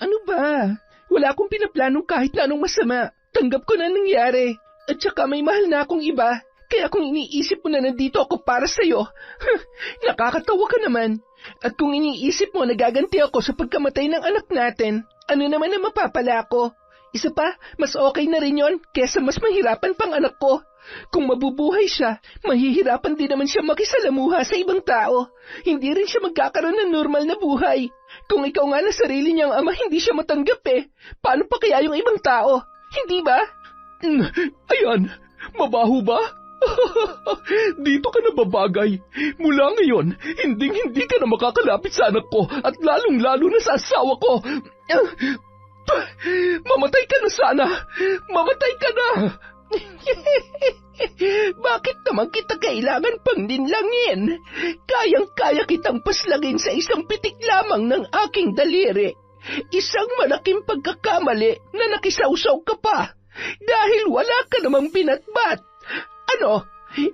Ano ba? Wala akong pinaplanong kahit na anong masama. Tanggap ko na nangyari. At saka may mahal na akong iba. Kaya kung iniisip mo na nandito ako para sa'yo, nakakatawa ka naman. At kung iniisip mo na gaganti ako sa pagkamatay ng anak natin, ano naman ang mapapala ko? Isa pa, mas okay na rin yon kesa mas mahirapan pang anak ko. Kung mabubuhay siya, mahihirapan din naman siya makisalamuha sa ibang tao. Hindi rin siya magkakaroon ng normal na buhay. Kung ikaw nga na sarili niyang ama hindi siya matanggap paano pa kaya yung ibang tao? Hindi ba? Ayan, mabaho ba? Dito ka na babagay. Mula ngayon, hindi ka na makakalapit sa anak ko at lalong-lalo na sa asawa ko. Mamatay ka na sana! Mamatay ka na! Bakit naman kita kailangan pang dinlangin? Kayang-kaya kitang paslagin sa isang pitik lamang ng aking daliri. Isang malaking pagkakamali na nakisawsaw ka pa dahil wala ka namang binatbat. Ano?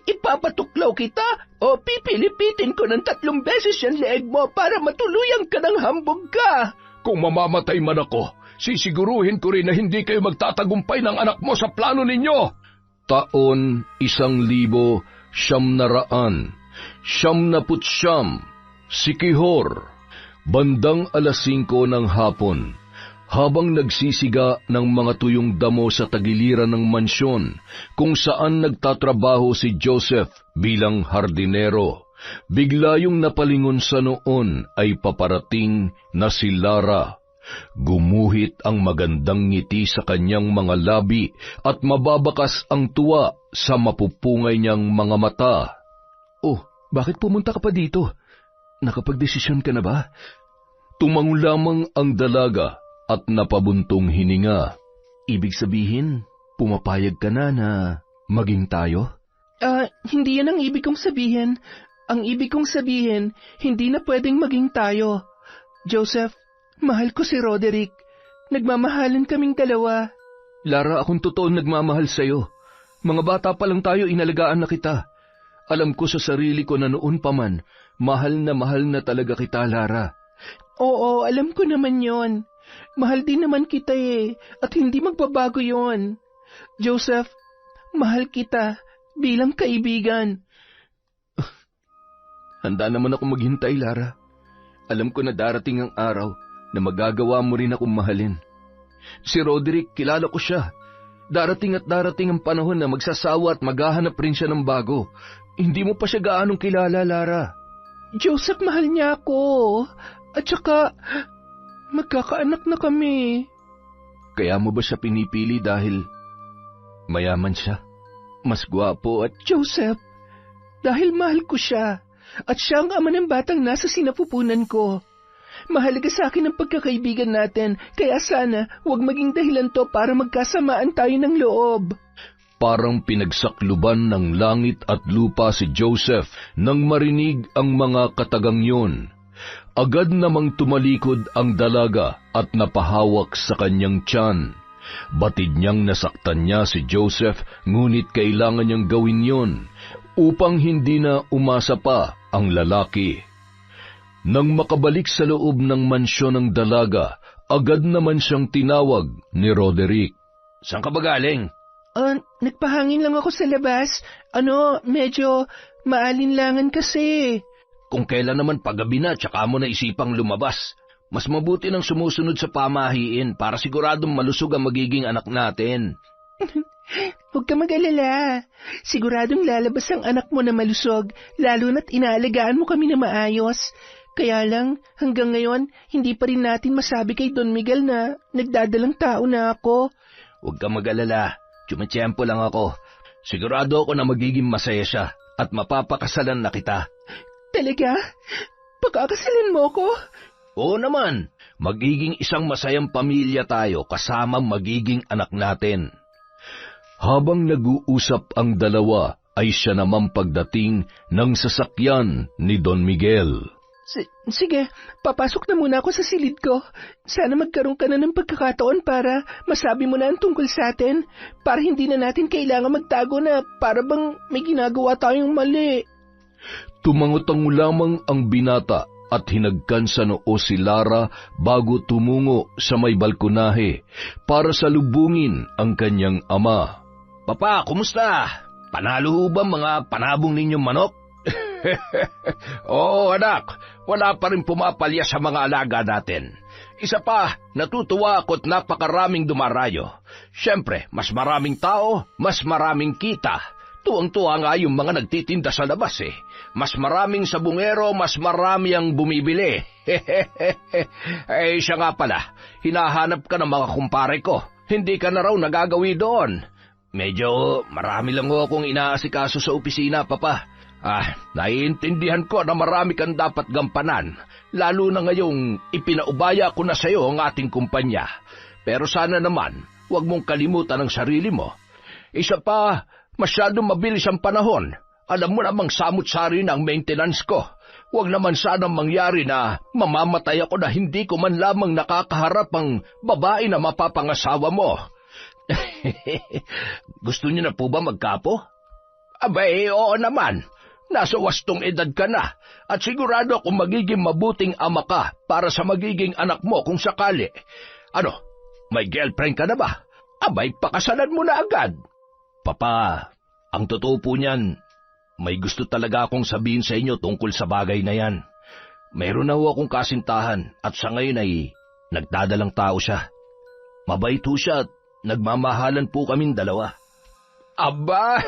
Ipapatuklaw kita o pipilipitin ko ng 3 beses yung leeg mo para matuluyan ka ng hambog ka? Kung mamamatay man ako, sisiguruhin ko rin na hindi kayo magtatagumpay ng anak mo sa plano ninyo. Taon 1900, 1999, Sikihor, bandang 5:00 ng hapon, habang nagsisiga ng mga tuyong damo sa tagiliran ng mansyon kung saan nagtatrabaho si Joseph bilang hardinero, bigla yung napalingon sa noon ay paparating na si Lara. Gumuhit ang magandang ngiti sa kanyang mga labi at mababakas ang tuwa sa mapupungay niyang mga mata. Oh, bakit pumunta ka pa dito? Nakapagdesisyon ka na ba? Tumango lamang ang dalaga at napabuntong hininga. Ibig sabihin, pumapayag ka na maging tayo? Hindi yan ang ibig kong sabihin. Ang ibig kong sabihin, hindi na pwedeng maging tayo. Joseph, mahal ko si Roderick. Nagmamahalan kaming dalawa. Lara, akong totoong nagmamahal sa'yo. Mga bata pa lang tayo, inalagaan na kita. Alam ko sa sarili ko na noon pa man, mahal na talaga kita, Lara. Oo, alam ko naman yon. Mahal din naman kita at hindi magbabago yon. Joseph, mahal kita bilang kaibigan. Handa naman ako maghintay, Lara. Alam ko na darating ang araw na magagawa mo rin akong mahalin. Si Roderick, kilala ko siya. Darating ang panahon na magsasawa at maghahanap rin siya ng bago. Hindi mo pa siya gaanong kilala, Lara. Joseph, mahal niya ako. At saka, magkakaanak na kami. Kaya mo ba siya pinipili dahil mayaman siya? Mas gwapo at... Joseph, dahil mahal ko siya. At siya ang ama ng batang nasa sinapupunan ko. Mahalaga sa akin ang pagkakaibigan natin, kaya sana huwag maging dahilan to para magkasamaan tayo ng loob. Parang pinagsakluban ng langit at lupa si Joseph nang marinig ang mga katagang yun. Agad namang tumalikod ang dalaga at napahawak sa kanyang tiyan. Batid niyang nasaktan niya si Joseph, ngunit kailangan niyang gawin yon upang hindi na umasa pa ang lalaki. Nang makabalik sa loob ng mansyon ng dalaga, agad naman siyang tinawag ni Roderick. Saan ka ba galing? Nagpahangin lang ako sa labas. Medyo maalinlangan kasi. Kung kailan naman paggabi na, tsaka mo na isipang lumabas. Mas mabuti nang sumusunod sa pamahiin para siguradong malusog ang magiging anak natin. Huwag ka mag-alala. Siguradong lalabas ang anak mo na malusog, lalo na't inaalagaan mo kami na maayos. Kaya lang, hanggang ngayon, hindi pa rin natin masabi kay Don Miguel na nagdadalang tao na ako. Huwag ka mag-alala. Tsumitsyempo lang ako. Sigurado ako na magiging masaya siya at mapapakasalan na kita. Talaga? Pagkakasalan mo ko? Oo naman. Magiging isang masayang pamilya tayo kasama magiging anak natin. Habang nag-uusap ang dalawa, ay siya naman pagdating ng sasakyan ni Don Miguel. Sige, papasok na muna ako sa silid ko. Sana magkaroon ka na ng pagkakataon para masabi mo na ang tungkol sa atin, para hindi na natin kailangan magtago na para bang may ginagawa tayong mali. Tumango-tango lamang ang binata at hinagkan sa noo si Lara bago tumungo sa may balkonahe para salubungin ang kanyang ama. Papa, kumusta? Panalo ho ba mga panabong ninyong manok? Oo, anak. Wala pa rin pumapalya sa mga alaga natin. Isa pa, natutuwa ako't napakaraming dumarayo. Siyempre, mas maraming tao, mas maraming kita. Tuwang-tuwa nga yung mga nagtitinda sa labas eh. Mas maraming sabungero, mas marami ang bumibili. Eh, siya nga pala, hinahanap ka ng mga kumpare ko. Hindi ka na raw nagagawi doon. Medyo marami lang ho akong inaasikaso sa opisina, Papa. Naiintindihan ko na marami kang dapat gampanan, lalo na ngayong ipinaubaya ko na sa iyo ang ating kumpanya. Pero sana naman, huwag mong kalimutan ang sarili mo. Isa pa, masyadong mabilis ang panahon. Alam mo namang samut-sari na ang maintenance ko. Huwag naman sanang mangyari na mamamatay ako na hindi ko man lamang nakakaharap ang babae na mapapangasawa mo. Gusto niyo na po ba magkapo? Abay, oo naman. Nasa wastong edad ka na at sigurado akong magiging mabuting ama ka para sa magiging anak mo kung sakali. Ano, may girlfriend ka na ba? Abay, pakasalan mo na agad. Papa, ang totoo po niyan, may gusto talaga akong sabihin sa inyo tungkol sa bagay na yan. Mayroon na ho akong kasintahan at sa ngayon ay nagdadalang tao siya. Mabait ho siya at nagmamahalan po kaming dalawa. Aba,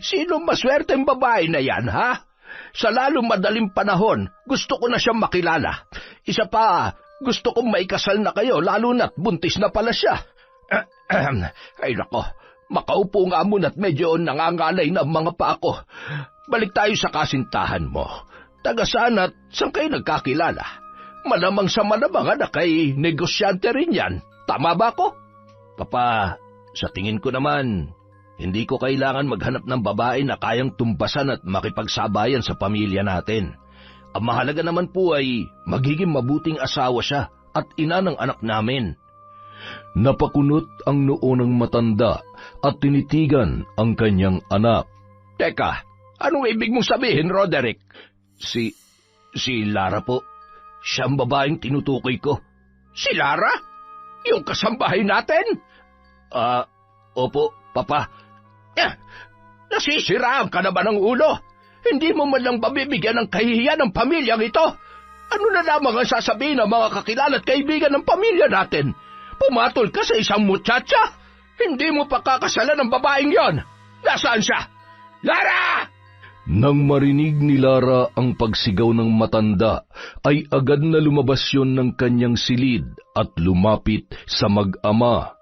sino maswerteng babae na yan, ha? Sa lalong madaling panahon, gusto ko na siyang makilala. Isa pa, gusto kong maikasal na kayo, lalo na't buntis na pala siya. Ay nako, makaupo nga muna at medyo nangangalay na ang mga paa ko. Balik tayo sa kasintahan mo. Taga saan at saan kayo nagkakilala? Malamang sa malamang na kay negosyante rin yan. Tama ba ko? Papa, sa tingin ko naman, hindi ko kailangan maghanap ng babae na kayang tumpasan at makipagsabayan sa pamilya natin. Ang mahalaga naman po ay magiging mabuting asawa siya at ina ng anak namin. Napakunot ang noo ng matanda at tinitigan ang kanyang anak. Teka, anong ibig mong sabihin, Roderick? Si Lara po. Siya ang babaeng tinutukoy ko. Si Lara? Yung kasambahay natin? Opo, Papa. Nasisiraan ka na ba ng ulo? Hindi mo man lang babibigyan ng kahihiyan ng pamilyang ito? Ano na lamang ang sasabihin ng mga kakilala at kaibigan ng pamilya natin? Pumatol ka sa isang muchacha? Hindi mo pa kakasalan ng babaeng yon. Nasaan siya? Lara! Nang marinig ni Lara ang pagsigaw ng matanda, ay agad na lumabas yon ng kanyang silid at lumapit sa mag-ama.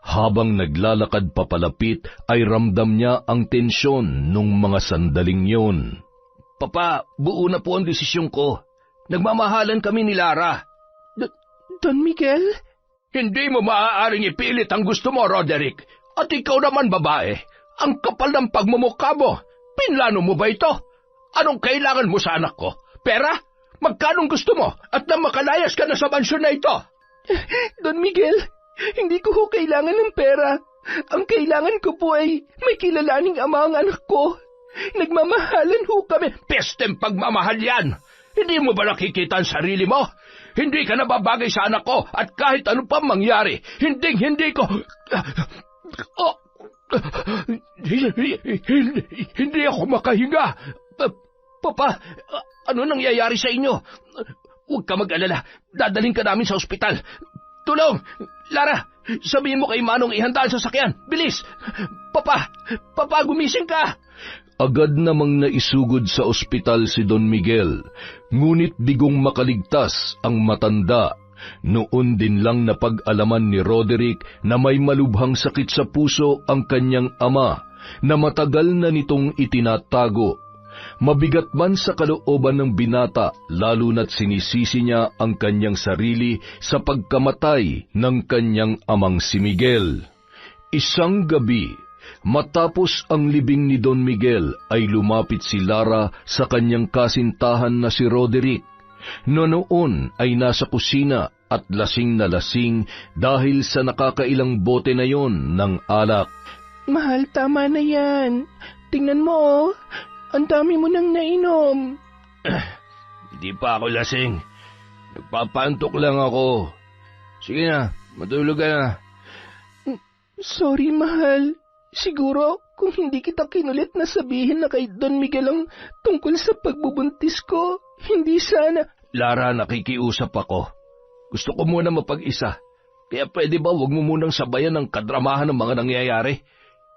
Habang naglalakad papalapit ay ramdam niya ang tensyon nung mga sandaling yon. Papa, buo na po ang desisyon ko. Nagmamahalan kami ni Lara. Don Miguel? Hindi mo maaaring ipilit ang gusto mo, Roderick. At ikaw naman, babae. Ang kapal ng pagmumukha mo. Pinlano mo ba ito? Anong kailangan mo sa anak ko? Pera? Magkanong gusto mo? At nang makalayas ka na sa mansyon na ito? Don Miguel, hindi ko ho kailangan ng pera. Ang kailangan ko po ay may kilalaning ama ang anak ko. Nagmamahalan ho kami. Pesteng pagmamahal yan! Hindi mo ba nakikita ang sarili mo? Hindi ka nababagay sa anak ko at kahit ano pa mangyari, hindi ko... Hindi ako makahinga. Papa, ano nangyayari sa inyo? Huwag ka mag-alala. Dadaling ka namin sa ospital. Tulong! Lara, sabihin mo kay Manong ihanda ang sasakyan. Bilis! Papa, gumising ka! Agad namang naisugod sa ospital si Don Miguel, ngunit bigong makaligtas ang matanda. Noon din lang napag-alaman ni Roderick na may malubhang sakit sa puso ang kanyang ama na matagal na nitong itinatago. Mabigat man sa kalooban ng binata, lalo na't sinisisi niya ang kanyang sarili sa pagkamatay ng kanyang amang si Miguel. Isang gabi, matapos ang libing ni Don Miguel ay lumapit si Lara sa kanyang kasintahan na si Roderick. Noon ay nasa kusina at lasing na lasing dahil sa nakakailang bote na yon ng alak. Mahal, tama na yan. Tingnan mo, ang dami mo nang nainom. Hindi pa ako lasing. Nagpapantok lang ako. Sige na, matulog ka na. Sorry, mahal. Siguro, kung hindi kita kinulit na sabihin na kay Don Miguel ang tungkol sa pagbubuntis ko, hindi sana... Lara, nakikiusap ako. Gusto ko muna mapag-isa. Kaya pwede ba wag mo munang sabayan ng kadramahan ng mga nangyayari?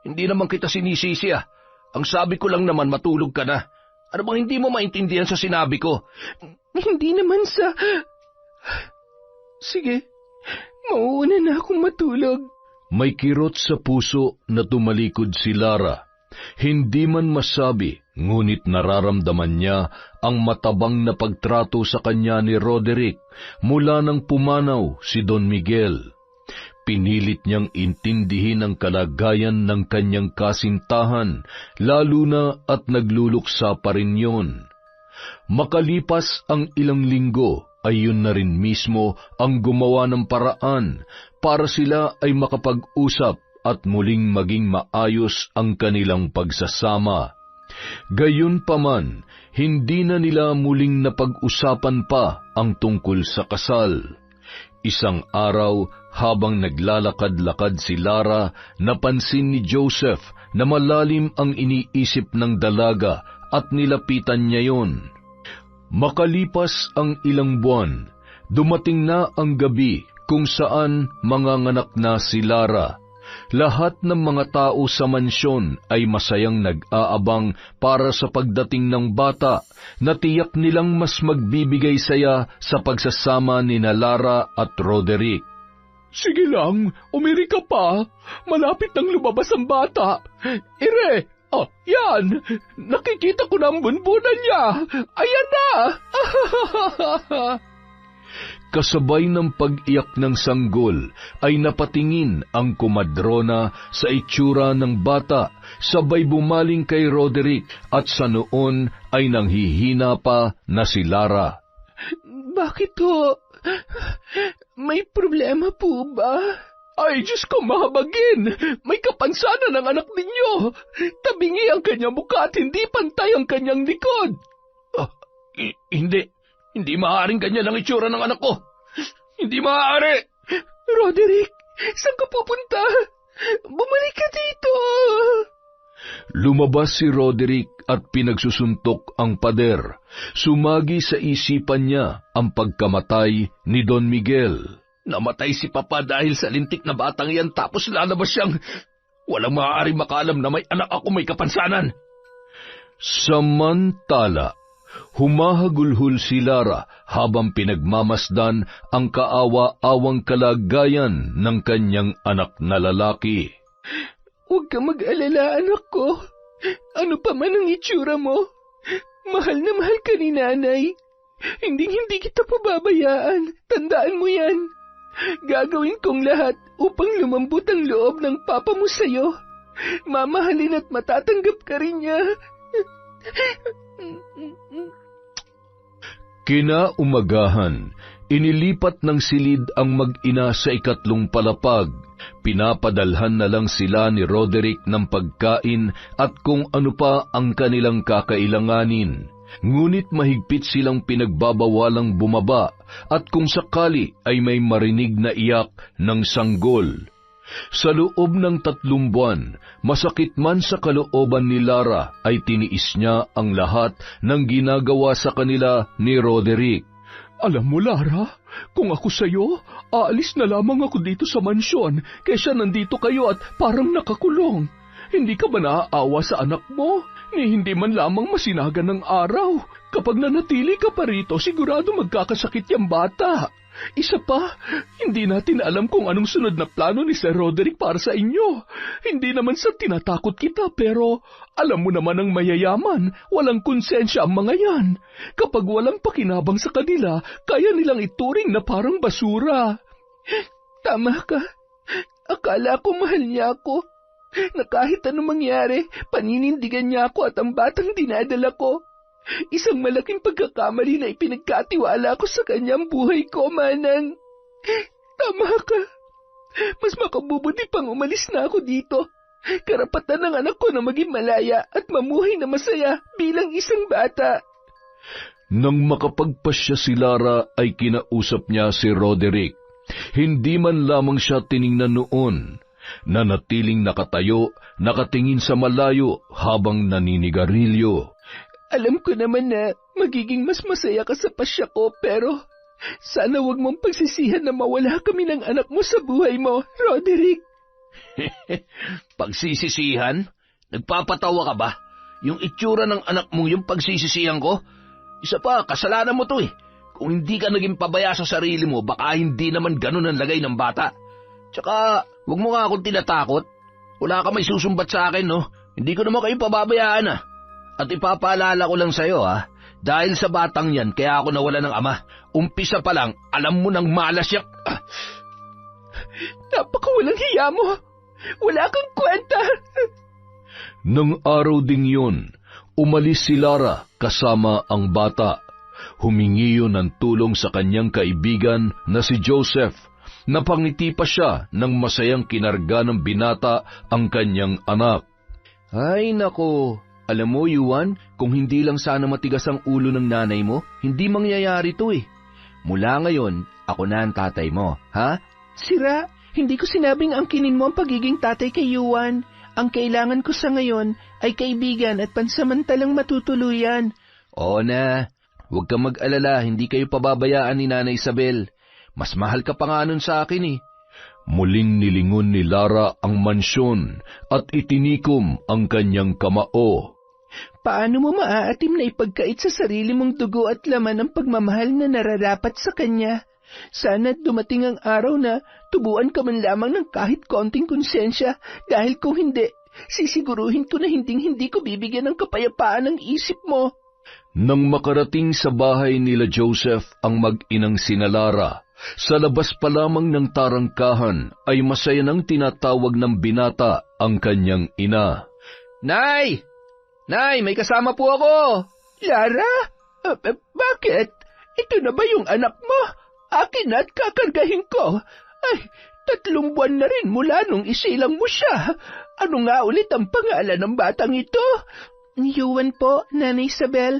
Hindi naman kita sinisisi ah. Ang sabi ko lang naman matulog ka na. Ano bang hindi mo maintindihan sa sinabi ko? Hindi naman sa... Sige, mauuna na akong matulog. May kirot sa puso na tumalikod si Lara. Hindi man masabi, ngunit nararamdaman niya ang matabang na pagtrato sa kanya ni Roderick mula nang pumanaw si Don Miguel. Pinilit niyang intindihin ang kalagayan ng kanyang kasintahan, lalo na at nagluluksa pa rin yun. Makalipas ang ilang linggo, ay yun na rin mismo ang gumawa ng paraan para sila ay makapag-usap at muling maging maayos ang kanilang pagsasama. Gayunpaman, hindi na nila muling napag-usapan pa ang tungkol sa kasal. Isang araw, habang naglalakad-lakad si Lara, napansin ni Joseph na malalim ang iniisip ng dalaga at nilapitan niya yon. Makalipas ang ilang buwan, dumating na ang gabi kung saan manganganak na si Lara. Lahat ng mga tao sa mansyon ay masayang nag-aabang para sa pagdating ng bata na tiyak nilang mas magbibigay saya sa pagsasama ni Lara at Roderick. Sige lang, umiri ka pa. Malapit nang lumabas ang bata. Ire! Oh, yan! Nakikita ko na ang bunbunan niya! Ayan na! Kasabay ng pag-iyak ng sanggol ay napatingin ang kumadrona sa itsura ng bata, sabay bumaling kay Roderick at sa noon ay nanghihina pa na si Lara. Bakit ho? May problema po ba? Ay, Diyos ko, mahabagin! May kapansanan ang anak ninyo! Tabingi ang kanyang mukha at hindi pantay ang kanyang likod! Hindi. Hindi maaaring ganyan ang itsura ng anak ko. Hindi maaari. Roderick, saan ka pupunta? Bumalik ka dito! Lumabas si Roderick at pinagsusuntok ang pader. Sumagi sa isipan niya ang pagkamatay ni Don Miguel. Namatay si Papa dahil sa lintik na batang yan tapos lalabas siyang... Walang maaaring makaalam na may anak ako may kapansanan. Samantala, humahagulhol si Lara habang pinagmamasdan ang kaawa-awang kalagayan ng kanyang anak na lalaki. Huwag ka mag-alala, anak ko. Ano pa man ang itsura mo, mahal na mahal ka ni nanay. Hindi kita pababayaan. Tandaan mo yan. Gagawin kong lahat upang lumambot ang loob ng papa mo sa'yo. Mamahalin at matatanggap ka rin niya. Kinaumagahan, inilipat ng silid ang mag-ina sa ikatlong palapag. Pinapadalhan na lang sila ni Roderick ng pagkain at kung ano pa ang kanilang kakailanganin. Ngunit mahigpit silang pinagbabawalang bumaba at kung sakali ay may marinig na iyak ng sanggol. Sa loob ng 3 buwan, masakit man sa kalooban ni Lara ay tiniis niya ang lahat ng ginagawa sa kanila ni Roderick. Alam mo, Lara, kung ako sa'yo, aalis na lamang ako dito sa mansyon kaysa nandito kayo at parang nakakulong. Hindi ka ba naaawa sa anak mo? Ni hindi man lamang masinagan ng araw. Kapag nanatili ka pa rito, sigurado magkakasakit yung bata. Isa pa, hindi natin alam kung anong sunod na plano ni Sir Roderick para sa inyo. Hindi naman sa tinatakot kita, pero alam mo naman ang mayayaman, walang konsensya ang mga yan. Kapag walang pakinabang sa kanila, kaya nilang ituring na parang basura. Tama ka. Akala ko mahal niya ako. Na kahit anong mangyari, paninindigan niya ako at ang batang dinadala ko. Isang malaking pagkakamali na ipinagkatiwala ko sa kanyang buhay ko, Manang. Tama ka. Mas makabubuti pang umalis na ako dito. Karapatan ng anak ko na maging malaya at mamuhay na masaya bilang isang bata. Nang makapagpasya si Lara ay kinausap niya si Roderick. Hindi man lamang siya tiningnan noon. Nanatiling nakatayo, nakatingin sa malayo habang naninigarilyo. Alam ko naman na magiging mas masaya ka sa pasya ko, pero sana wag mong pagsisihan na mawala kami ng anak mo sa buhay mo, Roderick. Pagsisisihan? Nagpapatawa ka ba? Yung itsura ng anak mo yung pagsisisihan ko? Isa pa, kasalanan mo to eh. Kung hindi ka naging pabaya sa sarili mo, baka hindi naman ganun ang lagay ng bata. Tsaka, wag mo nga akong tinatakot. Wala ka may susumbat sa akin, no? Hindi ko naman kayo pababayaan, ah. At ipapaalala ko lang sa'yo, ah. Dahil sa batang yan, kaya ako nawala ng ama. Umpisa pa lang, alam mo nang malas yak... Napakawalang hiya mo. Wala kang kwenta. Nang araw ding yun, umalis si Lara kasama ang bata. Humingi yun ng tulong sa kanyang kaibigan na si Joseph. Napangiti pa siya nang masayang kinarga ng binata ang kanyang anak. Ay nako, alam mo Yuan, kung hindi lang sana matigas ang ulo ng nanay mo, hindi mangyayari to eh. Mula ngayon, ako na ang tatay mo, ha? Sira, hindi ko sinabing angkinin mo ang pagiging tatay kay Yuan. Ang kailangan ko sa ngayon ay kaibigan at pansamantalang matutuluyan. Oo na, huwag kang mag-alala, hindi kayo pababayaan ni Nanay Isabel. Mas mahal ka pa nga nun sa akin eh. Muling nilingon ni Lara ang mansyon at itinikom ang kanyang kamao. Paano mo maaatim na ipagkait sa sarili mong dugo at laman ang pagmamahal na nararapat sa kanya? Sana't dumating ang araw na tubuan ka man lamang ng kahit konting konsensya dahil kung hindi, sisiguruhin ko na hindi ko bibigyan ng kapayapaan ang isip mo. Nang makarating sa bahay nila Joseph ang mag-inang sina Lara, sa labas pa lamang ng tarangkahan ay masaya nang tinatawag ng binata ang kanyang ina. Nay! Nay, may kasama po ako! Lara? Bakit? Ito na ba yung anak mo? Akin at kakargahin ko. Ay, 3 buwan na rin mula nung isilang mo siya. Ano nga ulit ang pangalan ng batang ito? Yuan po, Nanay Isabel.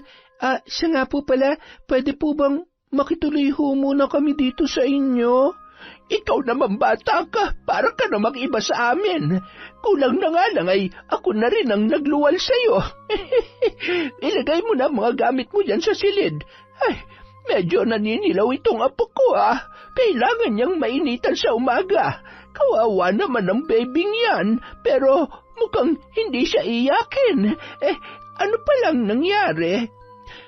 Siya nga po pala, pwede po bang makituloy ho muna kami dito sa inyo? Ikaw naman bata ka, para ka namang iba sa amin. Kulang na nga lang ay ako na rin ang nagluwal sa'yo. Ilagay mo na mga gamit mo dyan sa silid. Ay, medyo naninilaw itong apo ko Kailangan niyang mainitan sa umaga. Kawawa naman ang babing yan, pero mukhang hindi siya iyakin. Ano palang nangyari?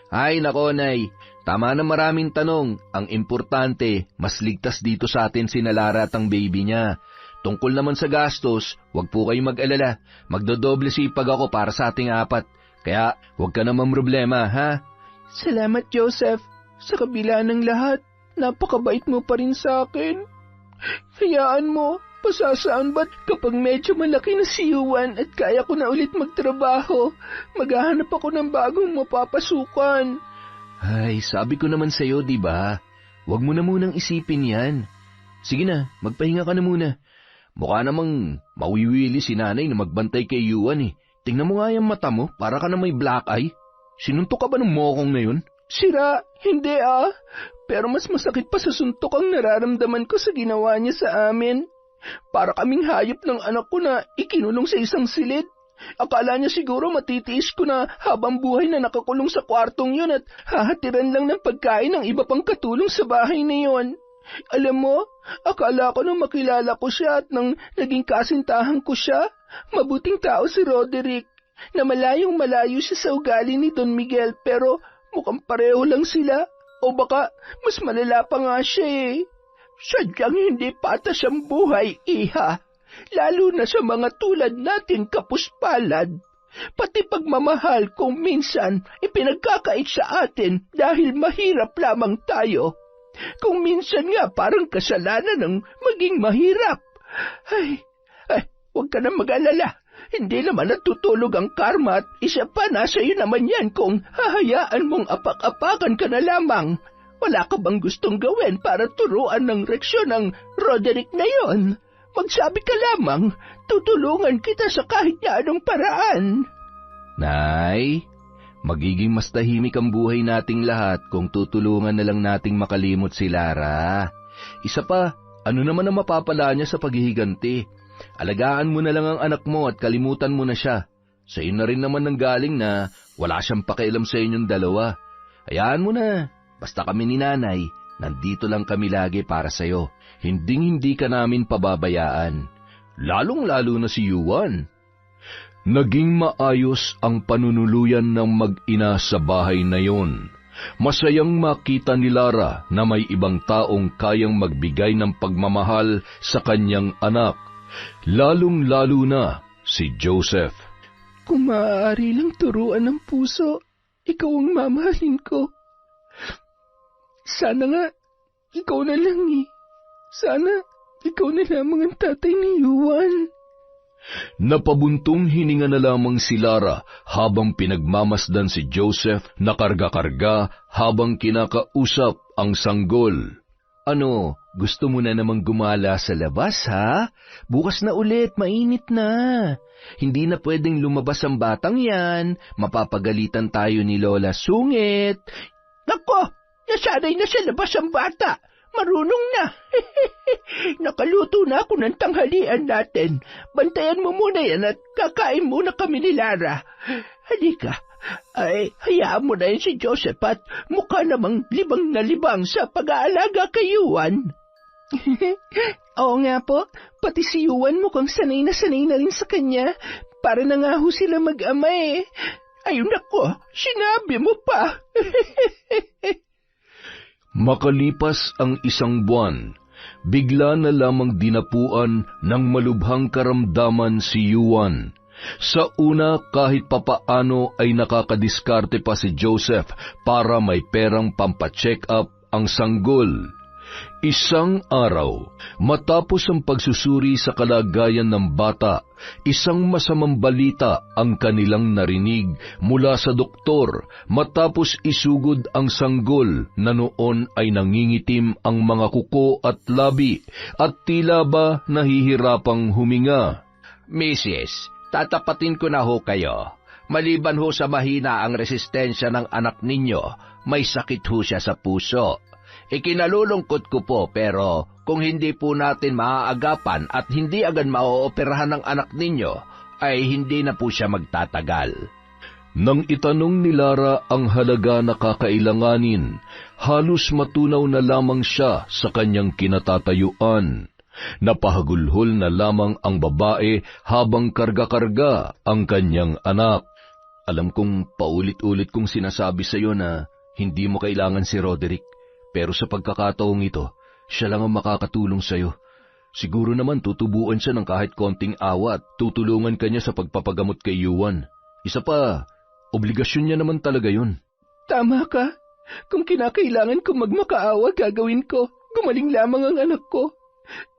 Ay nako, Nay. Tama na maraming tanong. Ang importante, mas ligtas dito sa atin si Lara at ang baby niya. Tungkol naman sa gastos, huwag po kayong mag-alala. Magdodoble sipag ako para sa ating 4. Kaya huwag ka namang problema, ha? Salamat, Joseph. Sa kabila ng lahat, napakabait mo pa rin sa akin. Hayaan mo, pasasaan ba't kapag medyo malaki na si Yuan at kaya ko na ulit magtrabaho, maghahanap ako ng bagong mapapasukan. Ay, sabi ko naman sa'yo, diba? Huwag mo na munang isipin yan. Sige na, magpahinga ka na muna. Mukha namang mawiwili si nanay na magbantay kay Yuan eh. Tingnan mo nga yung mata mo, para ka na may black eye. Sinuntok ka ba ng mokong na yun? Sira, hindi Pero mas masakit pa sa suntok ang nararamdaman ko sa ginawa niya sa amin. Para kaming hayop ng anak ko na ikinulong sa isang silid. Akala niya siguro matitiis ko na habang buhay na nakakulong sa kwartong yun at hahatiran lang ng pagkain ng iba pang katulong sa bahay na yun. Alam mo, akala ko nung makilala ko siya at nang naging kasintahan ko siya, mabuting tao si Roderick, na malayong malayo siya sa ugali ni Don Miguel pero mukhang pareho lang sila o baka mas malala pa nga siya eh. Sadyang hindi patas ang buhay, iha. Lalo na sa mga tulad nating kapuspalad. Pati pagmamahal kung minsan ipinagkakait sa atin dahil mahirap lamang tayo. Kung minsan nga parang kasalanan ng maging mahirap. Ay, huwag ka na mag-alala. Hindi naman natutulog ang karma at isa pa nasa iyo naman yan kung hahayaan mong apak-apakan ka na lamang. Wala ka bang gustong gawin para turuan ng reaksyon ng Roderick na yon? Magsabi ka lamang, tutulungan kita sa kahit na anong paraan. Nay, Magiging mas tahimik ang buhay nating lahat kung tutulungan na lang nating makalimot si Lara. Isa pa, ano naman ang mapapala niya sa paghihiganti? Alagaan mo na lang ang anak mo at kalimutan mo na siya. Sa iyo na rin naman nanggaling na wala siyang pakialam sa inyong dalawa. Hayaan mo na, basta kami ni Nanay, nandito lang kami lagi para sa iyo. Hinding-hindi ka namin pababayaan. Lalong-lalo na si Yuan. Naging maayos ang panunuluyan ng mag-ina sa bahay na yon. Masayang makita ni Lara na may ibang taong kayang magbigay ng pagmamahal sa kanyang anak, lalong-lalo na si Joseph. Kung maaari lang turuan ng puso, ikaw ang mamahalin ko. Sana nga, ikaw na lang eh. Sana, ikaw na lamang ang tatay ni Yuan. Napabuntong hininga na lamang si Lara habang pinagmamasdan si Joseph na karga-karga habang kinakausap ang sanggol. Ano, gusto mo na namang gumala sa labas, ha? Bukas na ulit, mainit na. Hindi na pwedeng lumabas ang batang yan. Mapapagalitan tayo ni Lola Sungit. Nako, nasanay na sa labas ang bata. Marunong na. Nakaluto na ako ng tanghalian natin. Bantayan mo muna yan at kakain muna kami ni Lara. Halika. Ay, hayaan mo na yan si Joseph at mukha namang libang na libang sa pag-aalaga kay Yuan. Oo nga po, pati si Yuan mukhang sanay na rin sa kanya. Para na nga ho sila mag-ama eh. Ayun ako, sinabi mo pa. Makalipas ang isang buwan, bigla na lamang dinapuan ng malubhang karamdaman si Yuan. Sa una, kahit papaano ay nakakadiskarte pa si Joseph para may perang pampacheck up ang sanggol. Isang araw, matapos ang pagsusuri sa kalagayan ng bata, isang masamang balita ang kanilang narinig mula sa doktor matapos isugod ang sanggol na noon ay nangingitim ang mga kuko at labi at tila ba nahihirapang huminga. Mrs., tatapatin ko na ho kayo. Maliban ho sa mahina ang resistensya ng anak ninyo, may sakit ho siya sa puso. Ikinalulungkot ko po pero kung hindi po natin maaagapan at hindi agad maooperahan ng anak ninyo, ay hindi na po siya magtatagal. Nang itanong ni Lara ang halaga na kakailanganin, halos matunaw na lamang siya sa kanyang kinatatayuan. Napahagulhol na lamang ang babae habang karga-karga ang kanyang anak. Alam kong paulit-ulit kong sinasabi sa iyo na hindi mo kailangan si Roderick. Pero sa pagkakataong ito, siya lang ang makakatulong sa iyo. Siguro naman tutubuan siya ng kahit konting awa at tutulungan ka niya sa pagpapagamot kay Yuan. Isa pa, obligasyon niya naman talaga yun. Tama ka. Kung kinakailangan ko magmakaawa, gagawin ko. Gumaling lamang ang anak ko.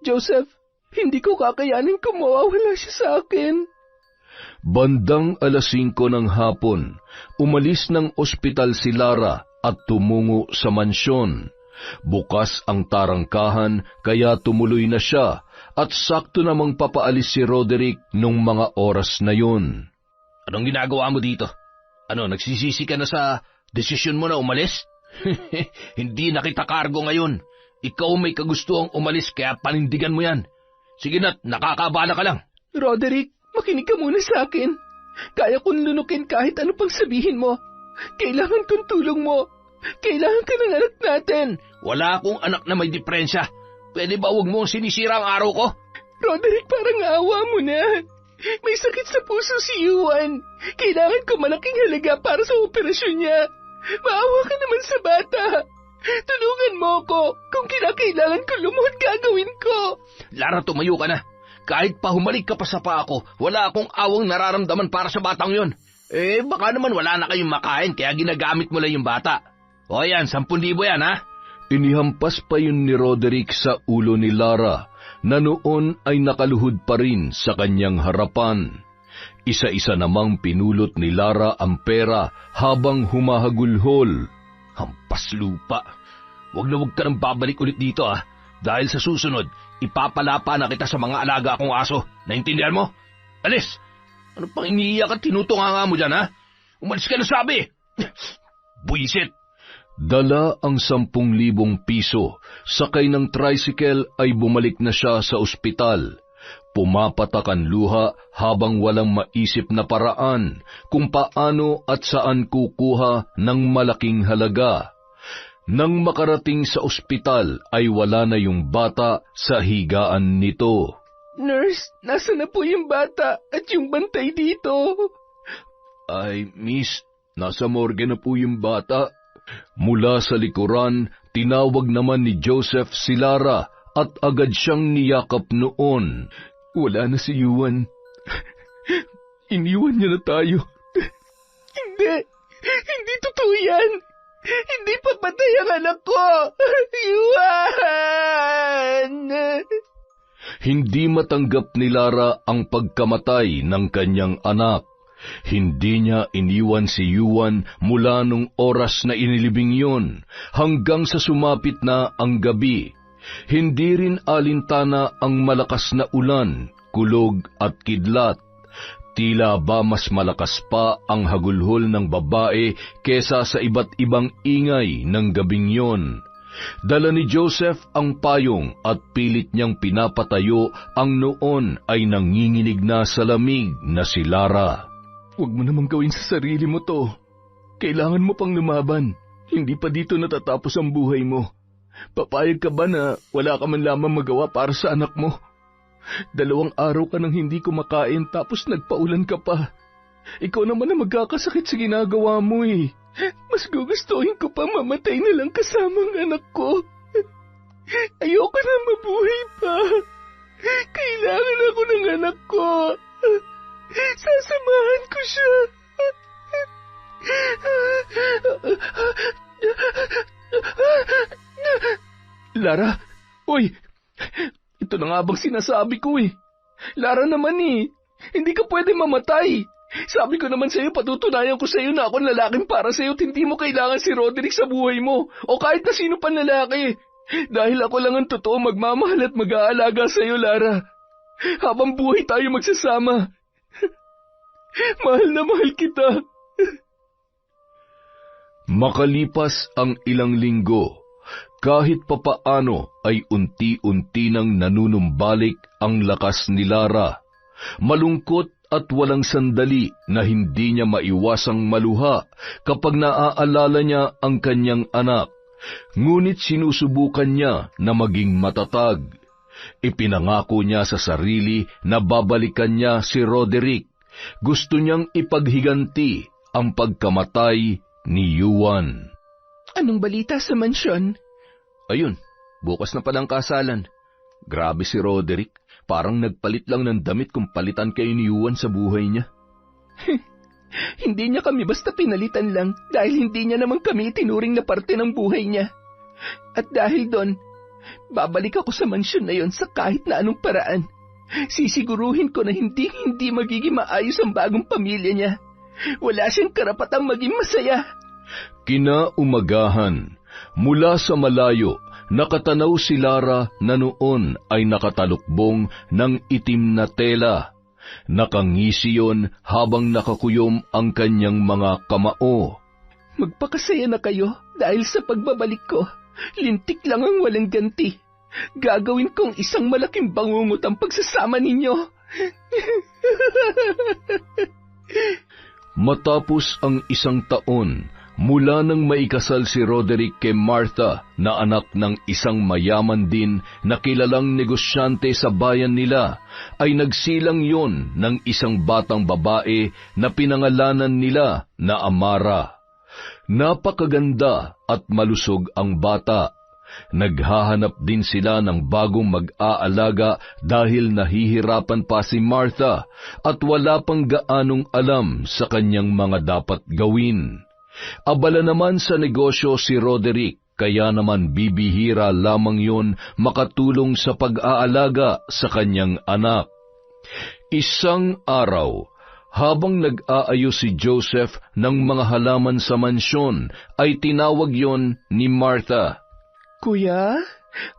Joseph, hindi ko kakayanin kung mawawala siya sa akin. Bandang 5:00 ng hapon, umalis ng ospital si Lara at tumungo sa mansyon. Bukas ang tarangkahan kaya tumuloy na siya at sakto namang papaalis si Roderick nung mga oras na yun. Anong ginagawa mo dito? Ano, nagsisisi ka na sa desisyon mo na umalis? Hindi na kita kargo ngayon. Ikaw may kagustuhang umalis kaya panindigan mo yan. Sige na't nakakabala ka lang. Roderick, makinig ka muna sa akin. Kaya kong lunukin kahit ano pang sabihin mo. Kailangan kong tulong mo. Kailangan ka ng anak natin. Wala akong anak na may diferensya. Pwede ba huwag mo sinisira ang araw ko? Roderick, parang awa mo na. May sakit sa puso si Yuan. Kailangan ko malaking halaga para sa operasyon niya. Maawa ka naman sa bata. Tulungan mo ko. Kung kinakailangan ko lumuhod, gagawin ko. Lara, tumayo ka na. Kahit pa humalik ka pa sa paa ko, wala akong awang nararamdaman para sa batang yon. Baka naman wala na kayong makain kaya ginagamit mo lang yung bata. O yan, 10,000 yan, ha? Inihampas pa yun ni Roderick sa ulo ni Lara, na noon ay nakaluhod pa rin sa kanyang harapan. Isa-isa namang pinulot ni Lara ang pera habang humahagulhol. Hampas lupa. Huwag na huwag ka nang babalik ulit dito, ha? Dahil sa susunod, ipapalapa na kita sa mga alaga akong aso. Naintindihan mo? Alis! Ano pang iniiyak at tinutunganga mo dyan, ha? Umalis ka na sabi! Buisit! Dala ang 10,000 piso, sakay ng tricycle ay bumalik na siya sa ospital. Pumapatak ang luha habang walang maisip na paraan kung paano at saan kukuha ng malaking halaga. Nang makarating sa ospital ay wala na yung bata sa higaan nito. Nurse, nasa na po yung bata at yung bantay dito? Ay, miss, nasa morgue na po yung bata. Mula sa likuran, tinawag naman ni Joseph si Lara at agad siyang niyakap noon. Wala na si Yuan. Iniwan niya na tayo. Hindi totoo yan. Hindi papatay ang anak ko. Yuan! Hindi matanggap ni Lara ang pagkamatay ng kanyang anak. Hindi niya iniwan si Yuan mula nung oras na inilibing yon hanggang sa sumapit na ang gabi. Hindi rin alintana ang malakas na ulan, kulog at kidlat. Tila ba mas malakas pa ang hagulhol ng babae kesa sa iba't ibang ingay ng gabing yon. Dala ni Joseph ang payong at pilit niyang pinapatayo ang noon ay nanginginig na sa lamig na si Lara. Huwag mo namang gawin sa sarili mo to. Kailangan mo pang lumaban. Hindi pa dito natatapos ang buhay mo. Papayag ka ba na wala ka man lamang magawa para sa anak mo? 2 araw ka nang hindi kumakain tapos nagpaulan ka pa. Ikaw naman na magkakasakit sa ginagawa mo eh. Mas gugustuhin ko pa mamatay na lang kasama ang anak ko. Ayoko na mabuhay pa. Kailangan ako ng anak ko. Sasamahan ko siya. Lara, uy, ito na nga bang sinasabi ko eh. Lara naman eh, hindi ka pwede mamatay. Sabi ko naman sa'yo, patutunayan ko sa'yo na ako lalaking para sa'yo at hindi mo kailangan si Roderick sa buhay mo o kahit na sino pa lalaki. Dahil ako lang ang totoo magmamahal at mag-aalaga sa'yo, Lara. Habang buhay tayo magsasama. Mahal na mahal kita. Makalipas ang ilang linggo, kahit papaano ay unti-unti nang nanunumbalik ang lakas ni Lara. Malungkot at walang sandali na hindi niya maiwasang maluha kapag naaalala niya ang kanyang anak. Ngunit sinusubukan niya na maging matatag. Ipinangako niya sa sarili na babalikan niya si Roderick. Gusto niyang ipaghiganti ang pagkamatay ni Yuan. Anong balita sa mansyon? Ayun, bukas na palang kasalan. Grabe si Roderick, parang nagpalit lang ng damit kung palitan kayo ni Yuan sa buhay niya. Hindi niya kami basta pinalitan lang dahil hindi niya naman kami tinuring na parte ng buhay niya. At dahil doon, babalik ako sa mansyon na yon sa kahit na anong paraan. Sisiguruhin ko na hindi magiging maayos ang bagong pamilya niya. Wala siyang karapatang maging masaya. Kinaumagahan, mula sa malayo, nakatanaw si Lara na noon ay nakatalukbong ng itim na tela. Nakangisi yon habang nakakuyom ang kanyang mga kamao. Magpakasaya na kayo dahil sa pagbabalik ko. Lintik lang ang walang ganti. Gagawin kong isang malaking bangungot ang pagsasama ninyo. Matapos ang 1 taon, mula nang maikasal si Roderick kay Martha na anak ng isang mayaman din na kilalang negosyante sa bayan nila, ay nagsilang yon ng isang batang babae na pinangalanan nila na Amara. Napakaganda at malusog ang bata. Naghahanap din sila ng bagong mag-aalaga dahil nahihirapan pa si Martha at wala pang gaanong alam sa kanyang mga dapat gawin. Abala naman sa negosyo si Roderick, kaya naman bibihira lamang yon makatulong sa pag-aalaga sa kanyang anak. Isang araw, habang nag-aayos si Joseph ng mga halaman sa mansyon, ay tinawag yon ni Martha. Kuya,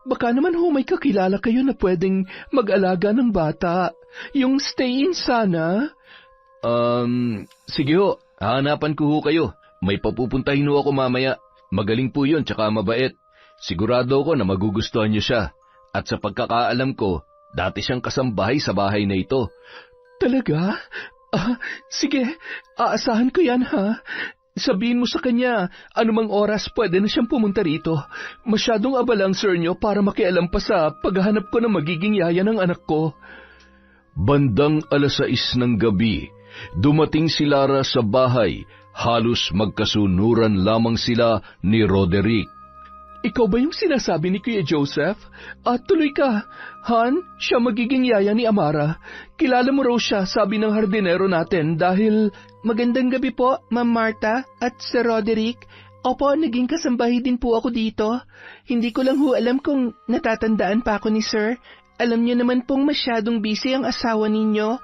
baka naman may kakilala kayo na pwedeng mag-alaga ng bata. Yung stay-in sana. Sige ho, Hahanapan ko ho kayo. May papupuntahin ho ako mamaya. Magaling po yun, tsaka mabait. Sigurado ko na magugustuhan niyo siya. At sa pagkakaalam ko, dati siyang kasambahay sa bahay na ito. Talaga? Sige, aasahan ko yan ha. Sabihin mo sa kanya, anumang oras pwede na siyang pumunta rito. Masyadong abalang sir nyo para makialam pa sa paghahanap ko ng magiging yaya ng anak ko. Bandang 6:00 ng gabi, dumating si Lara sa bahay. Halos magkasunuran lamang sila ni Roderick. Ikaw ba yung sinasabi ni Kuya Joseph? Tuloy ka. Han, siya magiging yaya ni Amara. Kilala mo raw siya, sabi ng hardinero natin dahil... Magandang gabi po, Ma'am Marta at Sir Roderick. Opo, naging kasambahay din po ako dito. Hindi ko lang ho alam kung natatandaan pa ako ni Sir. Alam niyo naman pong masyadong busy ang asawa ninyo.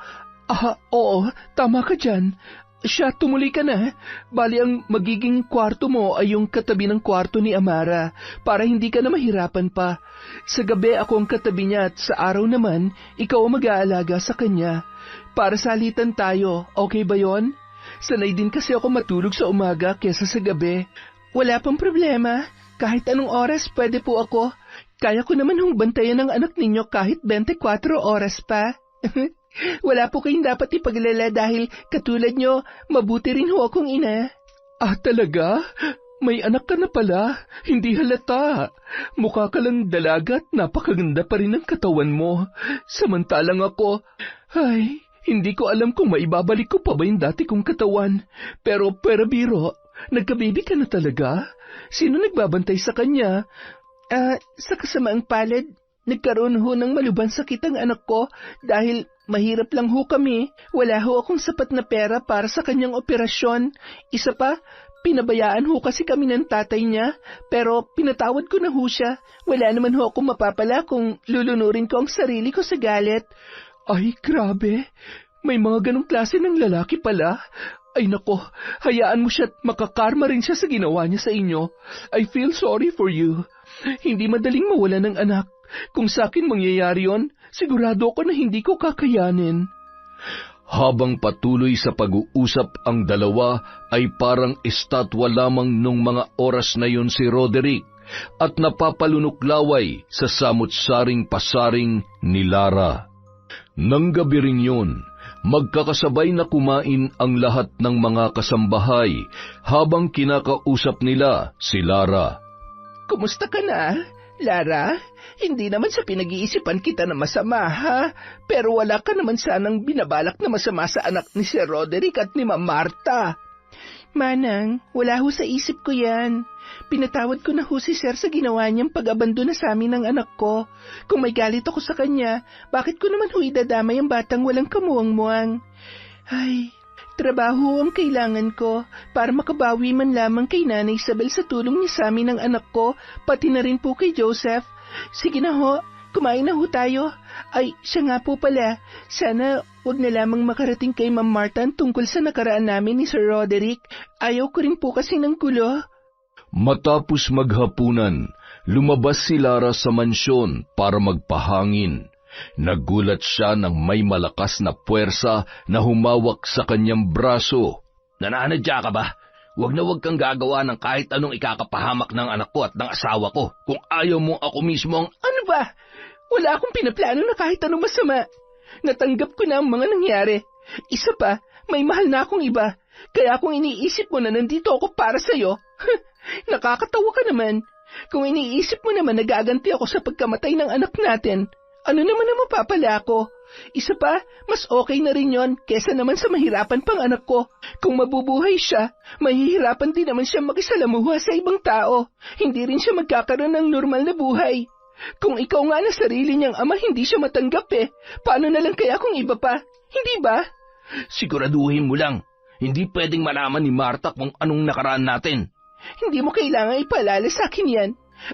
Oo, tama ka dyan. Siya, tumuloy ka na. Bali ang magiging kwarto mo ay yung katabi ng kwarto ni Amara para hindi ka na mahirapan pa. Sa gabi ako ang katabi niya at sa araw naman, ikaw ang mag-aalaga sa kanya. Para salitan tayo, okay ba yon? Sanay din kasi ako matulog sa umaga kesa sa gabi. Wala pang problema. Kahit anong oras pwede po ako. Kaya ko naman hong bantayan ng anak ninyo kahit 24 oras pa. Wala po kayong dapat ipaglala dahil katulad nyo, mabuti rin ho akong ina. Talaga? May anak ka na pala. Hindi halata. Mukha ka lang dalaga at napakaganda pa rin ang katawan mo. Samantalang ako, hindi ko alam kung maibabalik ko pa ba yung dati kong katawan. Pero biro, nagkababy ka na talaga? Sino nagbabantay sa kanya? Sa kasamaang palad, nagkaroon ho ng malubhang sakit ang anak ko dahil mahirap lang ho kami. Wala ho akong sapat na pera para sa kanyang operasyon. Isa pa, pinabayaan ho kasi kami ng tatay niya, pero pinatawad ko na ho siya. Wala naman ho akong mapapala kung lulunurin ko ang sarili ko sa galit. Ay, grabe. May mga ganong klase ng lalaki pala. Ay nako, hayaan mo siya at makakarma rin siya sa ginawa niya sa inyo. I feel sorry for you. Hindi madaling mawala ng anak. Kung sa akin mangyayari yon, sigurado ako na hindi ko kakayanin. Habang patuloy sa pag-uusap ang dalawa, ay parang estatwa lamang nung mga oras na yon si Roderick at napapalunuklaway sa samut-saring pasaring ni Lara. Nang gabi rin yun, magkakasabay na kumain ang lahat ng mga kasambahay habang kinakausap nila si Lara. Kumusta ka na, Lara? Hindi naman sa pinag-iisipan kita na masama, ha? Pero wala ka naman sanang binabalak na masama sa anak ni Sir Roderick at ni Ma'am Marta. Manang, wala ho sa isip ko yan. Pinatawad ko na ho si Sir sa ginawa niyang pag-abandona sa amin ng anak ko. Kung may galit ako sa kanya, bakit ko naman ho idadamay ang batang walang kamuwang-muwang? Ay, trabaho ang kailangan ko para makabawi man lamang kay Nanay Isabel sa tulong niya sa amin ng anak ko, pati na rin po kay Joseph. Sige na ho, kumain na ho tayo. Ay, siya nga po pala, sana wag na lamang makarating kay Ma'am Marta tungkol sa nakaraan namin ni Sir Roderick. Ayaw ko rin po kasi ng gulo. Matapos maghapunan, lumabas si Lara sa mansyon para magpahangin. Nagulat siya nang may malakas na puwersa na humawak sa kanyang braso. Nananadya ka ba? Huwag na huwag kang gagawa ng kahit anong ikakapahamak ng anak ko at ng asawa ko. Kung ayaw mo ako mismo ang... Ano ba? Wala akong pinaplano na kahit anong masama. Natanggap ko na ang mga nangyari. Isa pa, may mahal na akong iba. Kaya kung iniisip mo na nandito ako para sa'yo, nakakatawa ka naman. Kung iniisip mo naman nagaganti ako sa pagkamatay ng anak natin, ano naman ang mapapala ko? Isa pa, mas okay na rin yon kesa naman sa mahirapan pang anak ko. Kung mabubuhay siya, mahihirapan din naman siya makisalamuha sa ibang tao. Hindi rin siya magkakaroon ng normal na buhay. Kung ikaw nga na sarili niyang ama hindi siya matanggap paano na lang kaya kung iba pa? Hindi ba? Siguraduhin mo lang, hindi pwedeng malaman ni Marta kung anong nakaraan natin. Hindi mo kailangan ipaalala sa akin yan.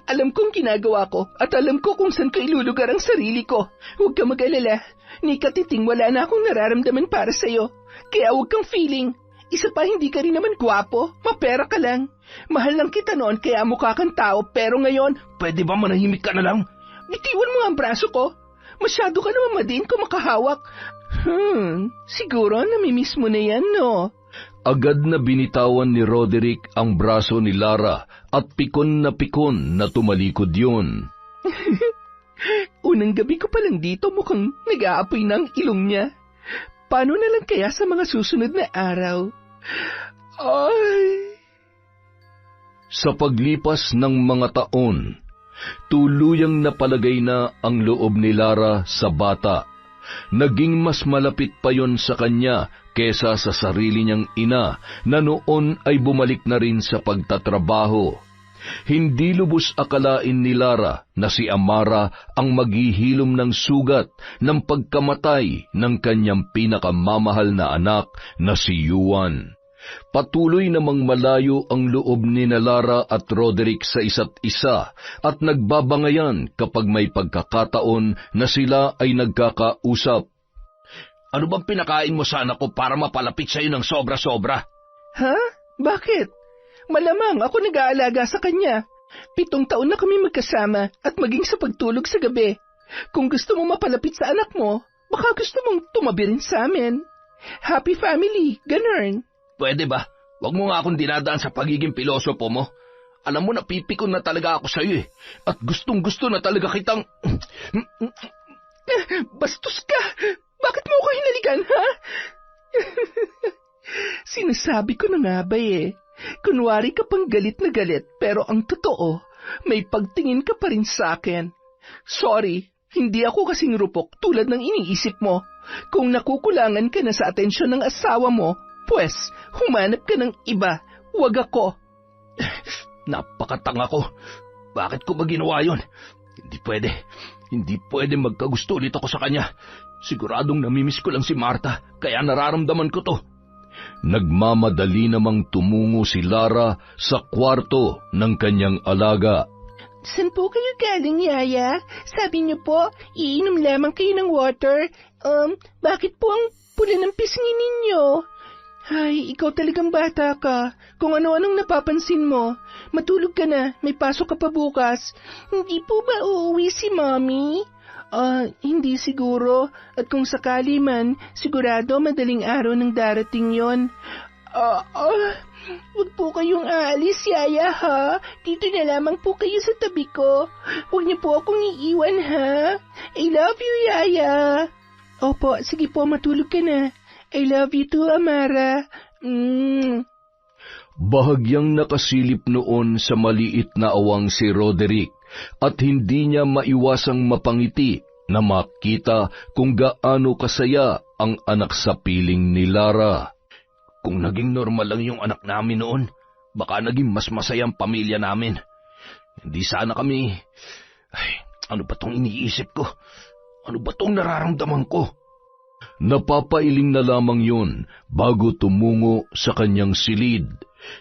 Alam kong ginagawa ko at alam ko kung saan ko ilulugar ang sarili ko. Huwag ka mag-alala. Ni Katiting wala na akong nararamdaman para sa'yo. Kaya huwag kang feeling. Isa pa hindi ka rin naman gwapo. Mapera ka lang. Mahal lang kita noon kaya mukha kang tao pero ngayon... Pwede ba manahimik ka na lang? Bitiwan mo ang braso ko. Masyado ka naman madiin ko makahawak. Siguro namimiss mo na yan, no? Agad na binitawan ni Roderick ang braso ni Lara at pikon na tumalikod yun. Unang gabi ko pa lang dito, mukhang nag-aapoy na ang ilong niya. Paano na lang kaya sa mga susunod na araw? Ay! Sa paglipas ng mga taon, tuluyang napalagay na ang loob ni Lara sa bata. Naging mas malapit pa yon sa kanya kesa sa sarili niyang ina na noon ay bumalik na rin sa pagtatrabaho. Hindi lubos akalain ni Lara na si Amara ang maghihilom ng sugat ng pagkamatay ng kanyang pinakamamahal na anak na si Yuan. Patuloy namang malayo ang loob ni Lara at Roderick sa isa't isa at nagbabangayan kapag may pagkakataon na sila ay nagkakausap. Ano bang pinakain mo sa anak ko para mapalapit sa iyo ng sobra-sobra? Ha? Bakit? Malamang ako nag-aalaga sa kanya. 7 taon na kami magkasama at maging sa pagtulog sa gabi. Kung gusto mo mapalapit sa anak mo, baka gusto mong tumabi rin sa amin. Happy family, ganun. Pwede ba? Huwag mo nga akong dinadaan sa pagiging pilosopo mo. Alam mo, napipikon na talaga ako sa iyo At gustong-gusto na talaga kitang... Bastos ka! Bakit mo ako hinalikan, ha? Sinasabi ko na nga ba Kunwari ka pang galit na galit, pero ang totoo, may pagtingin ka pa rin sa akin. Sorry, hindi ako kasing rupok tulad ng iniisip mo. Kung nakukulangan ka na sa atensyon ng asawa mo, pues, humanap ka ng iba, wag ako. Napakatanga ko. Bakit ko ba ginawa yun? Hindi pwede magkagusto ulit ako sa kanya. Siguradong namimiss ko lang si Martha, kaya nararamdaman ko to. Nagmamadali namang tumungo si Lara sa kwarto ng kanyang alaga. San po kayo galing, Yaya? Sabi niyo po, iinom lamang kayo ng water. Bakit po ang pula ng pisngi ninyo? Ay, ikaw talagang bata ka. Kung ano-anong napapansin mo. Matulog ka na, may pasok ka pa bukas. Hindi po ba uuwi si Mommy? Hindi siguro. At kung sakali man, sigurado madaling araw nang darating yon. Huwag po kayong aalis, Yaya, ha? Dito na lamang po kayo sa tabi ko. Huwag niyo po akong iiwan, ha? I love you, Yaya. Opo, sige po, matulog ka na. I love you too, Amara. Bahagyang nakasilip noon sa maliit na awang si Roderick at hindi niya maiwasang mapangiti na makita kung gaano kasaya ang anak sa piling ni Lara. Kung naging normal lang yung anak namin noon, baka naging mas masayang pamilya namin. Hindi sana kami... ano ba tong iniisip ko? Ano ba tong nararamdaman ko? Napapailing na lamang yun bago tumungo sa kanyang silid.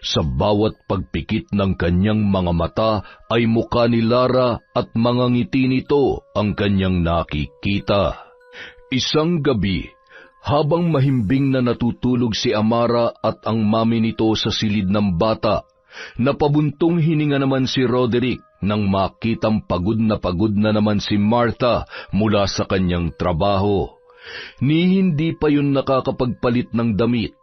Sa bawat pagpikit ng kanyang mga mata ay mukha ni Lara at mga ngiti nito ang kanyang nakikita. Isang gabi, habang mahimbing na natutulog si Amara at ang mami nito sa silid ng bata, napabuntong hininga naman si Roderick nang makitang pagod na naman si Martha mula sa kanyang trabaho. Ni hindi pa yun nakakapagpalit ng damit,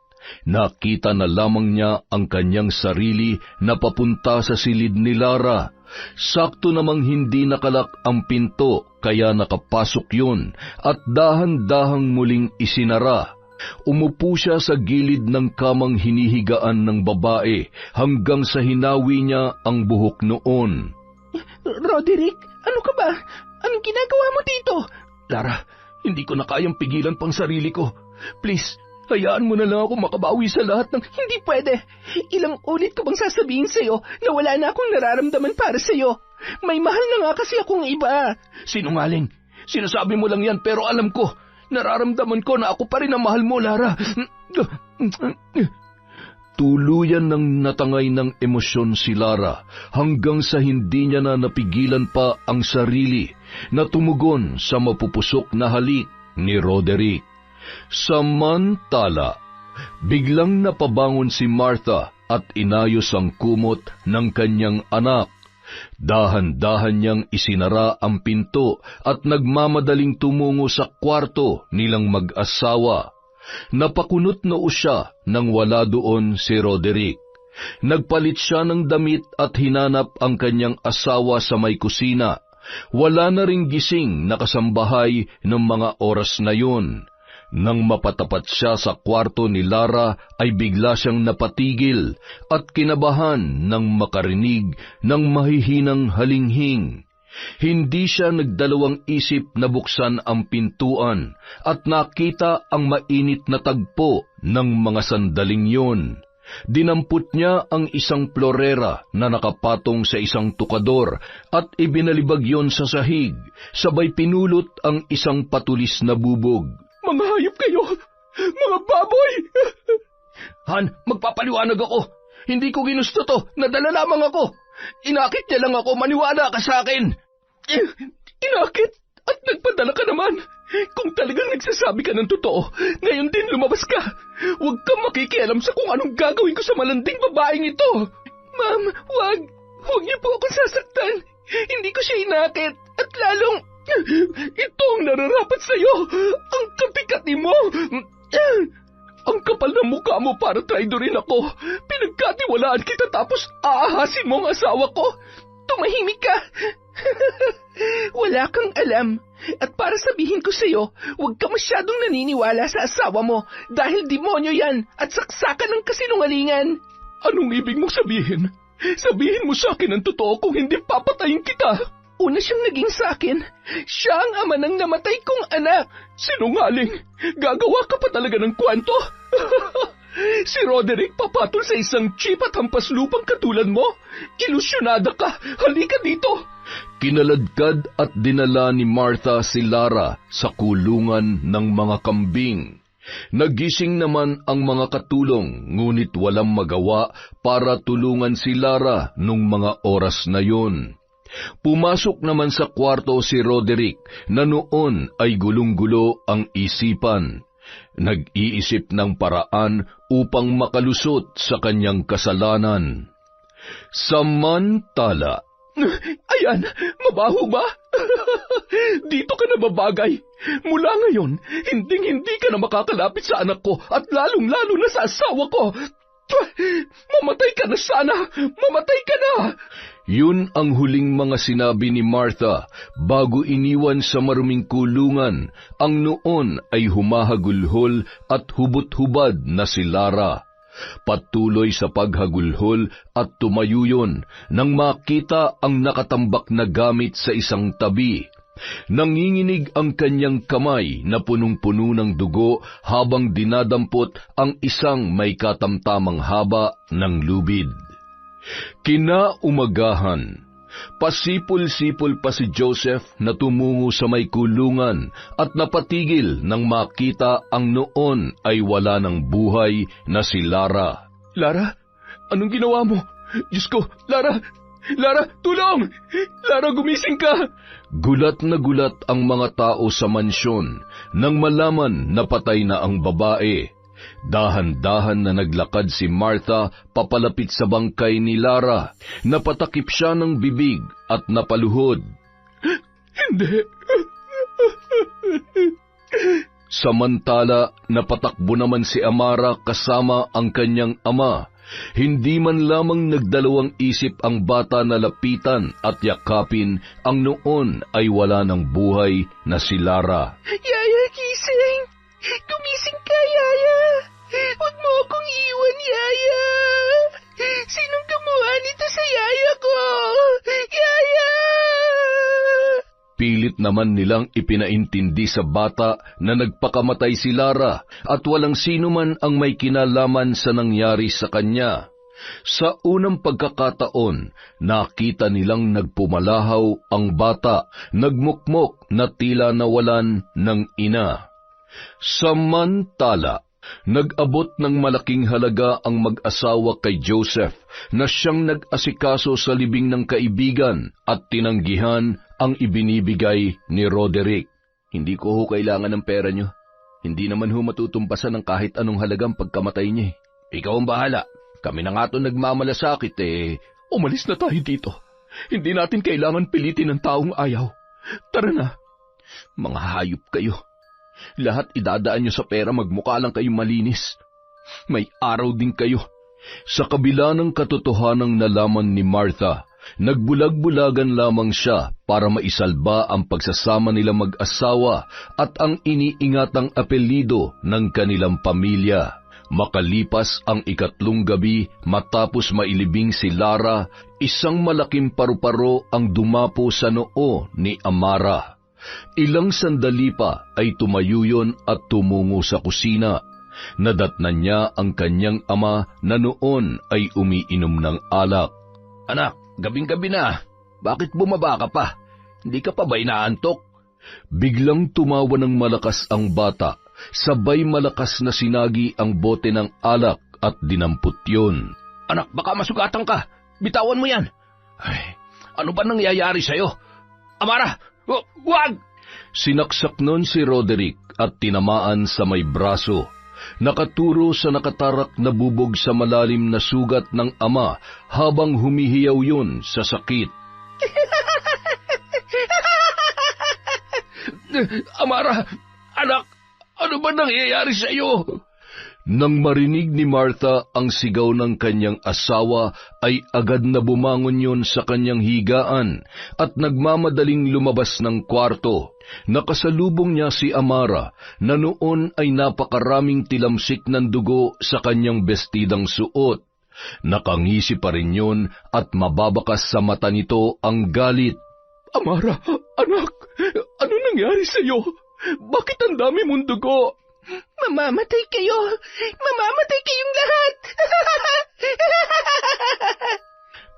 nakita na lamang niya ang kanyang sarili na papunta sa silid ni Lara. Sakto namang hindi nakalak ang pinto, kaya nakapasok yun at dahan-dahang muling isinara. Umupo siya sa gilid ng kamang hinihigaan ng babae hanggang sa hinawi niya ang buhok noon. Roderick, ano ka ba? Anong ginagawa mo dito? Lara, hindi ko na kayang pigilan pang sarili ko. Please, hayaan mo na lang ako makabawi sa lahat ng... Hindi pwede. Ilang ulit ko bang sasabihin sa'yo na wala na akong nararamdaman para sa'yo? May mahal na nga kasi akong iba. Sinungaling. Sinasabi mo lang yan pero alam ko. Nararamdaman ko na ako pa rin ang mahal mo, Lara. Tuluyan ng natangay ng emosyon si Lara hanggang sa hindi niya na napigilan pa ang sarili na tumugon sa mapupusok na halik ni Roderick. Samantala, biglang napabangon si Martha at inayos ang kumot ng kanyang anak. Dahan-dahan niyang isinara ang pinto at nagmamadaling tumungo sa kwarto nilang mag-asawa. Napakunot noo siya nang wala doon si Roderick. Nagpalit siya ng damit at hinanap ang kanyang asawa sa may kusina. Wala na ring gising na kasambahay ng mga oras na yun. Nang mapatapat siya sa kwarto ni Lara ay bigla siyang napatigil at kinabahan nang makarinig ng mahihinang halinghing. Hindi siya nagdalawang isip na buksan ang pintuan at nakita ang mainit na tagpo ng mga sandaling yun. Dinampot niya ang isang florera na nakapatong sa isang tukador at ibinalibag yon sa sahig, sabay pinulot ang isang patulis na bubog. Mga hayop kayo! Mga baboy! Han, magpapaliwanag ako. Hindi ko ginusto to. Nadala lamang ako. Inakit niya lang ako. Maniwala ka sa akin. Inakit? At nagpadala ka naman? Kung talagang nagsasabi ka ng totoo, ngayon din lumabas ka. Huwag kang makikialam sa kung anong gagawin ko sa malanding babaeng ito. Ma'am, wag. Huwag niyo po akong sasaktan. Hindi ko siya inakit. At lalong, ito ang nararapat sa'yo. Ang kapikati mo. Ang kapal ng mukha mo para traidorin ako. Pinagkatiwalaan kita tapos aahasin mo ang asawa ko. Tumahimik ka. Wala kang alam. At para sabihin ko sa'yo, huwag ka masyadong naniniwala sa asawa mo dahil demonyo yan at saksakan ng kasinungalingan. Anong ibig mong sabihin? Sabihin mo sa akin ang totoo kung hindi papatayin kita. Una siyang naging sa akin. Siya ang ama ng namatay kong anak. Sinungaling! Gagawa ka pa talaga ng kwento? Si Roderick papatol sa isang cheap at hampas lupang katulad mo? Ilusyonada ka! Halika dito! Kinaladkad at dinala ni Martha si Lara sa kulungan ng mga kambing. Nagising naman ang mga katulong, ngunit walang magawa para tulungan si Lara nung mga oras na yun. Pumasok naman sa kwarto si Roderick na noon ay gulong-gulo ang isipan. Nag-iisip ng paraan upang makalusot sa kanyang kasalanan. Samantala, ayan, mabaho ba? Dito ka na babagay. Mula ngayon, hindi ka na makakalapit sa anak ko at lalong-lalo na sa asawa ko. Mamatay ka na sana! Mamatay ka na! Yun ang huling mga sinabi ni Martha bago iniwan sa maruming kulungan ang noon ay humahagulhol at hubot-hubad na si Lara. Patuloy sa paghagulhol at tumayo yun nang makita ang nakatambak na gamit sa isang tabi. Nanginginig ang kanyang kamay na punong-puno ng dugo habang dinadampot ang isang may katamtamang haba ng lubid. Kinaumagahan, pasipol-sipol pa si Joseph na tumungo sa may kulungan at napatigil nang makita ang noon ay wala ng buhay na si Lara. Lara, anong ginawa mo? Diyos ko, Lara! Lara, tulong! Lara, gumising ka! Gulat na gulat ang mga tao sa mansyon nang malaman na patay na ang babae. Dahan-dahan na naglakad si Martha papalapit sa bangkay ni Lara. Napatakip siya ng bibig at napaluhod. Hindi. Samantala, napatakbo naman si Amara kasama ang kanyang ama. Hindi man lamang nagdalawang isip ang bata na lapitan at yakapin ang noon ay wala ng buhay na si Lara. Yaya, gising! Gumising ka, Yaya! Huwag mo akong iwan, Yaya! Sinong gumawa nito sa Yaya ko? Yaya! Pilit naman nilang ipinaintindi sa bata na nagpakamatay si Lara at walang sino man ang may kinalaman sa nangyari sa kanya. Sa unang pagkakataon, nakita nilang nagpumalahaw ang bata, nagmukmok na tila nawalan ng ina. Samantala, nag-abot ng malaking halaga ang mag-asawa kay Joseph na siyang nag-asikaso sa libing ng kaibigan at tinanggihan ang ibinibigay ni Roderick. Hindi ko ho kailangan ng pera niyo. Hindi naman ho matutumpasan ng kahit anong halagang pagkamatay niya. Ikaw ang bahala. Kami na nga ito nagmamalasakit Umalis na tayo dito. Hindi natin kailangan pilitin ng taong ayaw. Tara na. Mga hayop kayo. Lahat idadaan nyo sa pera, magmukha lang kayong malinis. May araw din kayo. Sa kabila ng katotohanang nalaman ni Martha, nagbulag-bulagan lamang siya para maisalba ang pagsasama nila mag-asawa at ang iniingatang apelyido ng kanilang pamilya. Makalipas ang 3 gabi matapos mailibing si Lara, isang malaking paru-paro ang dumapo sa noo ni Amara. Ilang sandali pa ay tumayo yun at tumungo sa kusina. Nadatnan niya ang kanyang ama na noon ay umiinom ng alak. Anak, gabing-gabi na. Bakit bumaba ka pa? Hindi ka pa ba inaantok? Biglang tumawa ng malakas ang bata, sabay malakas na sinagi ang bote ng alak at dinampot yun. Anak, baka masugatan ka. Bitawan mo yan. Ay, ano ba nangyayari sa'yo? Amara, wag! Sinaksak nun si Roderick at tinamaan sa may braso. Nakaturo sa nakatarak na bubog sa malalim na sugat ng ama habang humihiyaw yun sa sakit. Amara, anak, ano ba nangyayari sa iyo? Nang marinig ni Martha ang sigaw ng kanyang asawa, ay agad na bumangon yun sa kanyang higaan at nagmamadaling lumabas ng kwarto. Nakasalubong niya si Amara na noon ay napakaraming tilamsik ng dugo sa kanyang bestidang suot. Nakangisi pa rin yun at mababakas sa mata nito ang galit. Amara, anak, ano nangyari sa iyo? Bakit ang dami mong dugo? Mamamatay kayo! Mamamatay kayong lahat!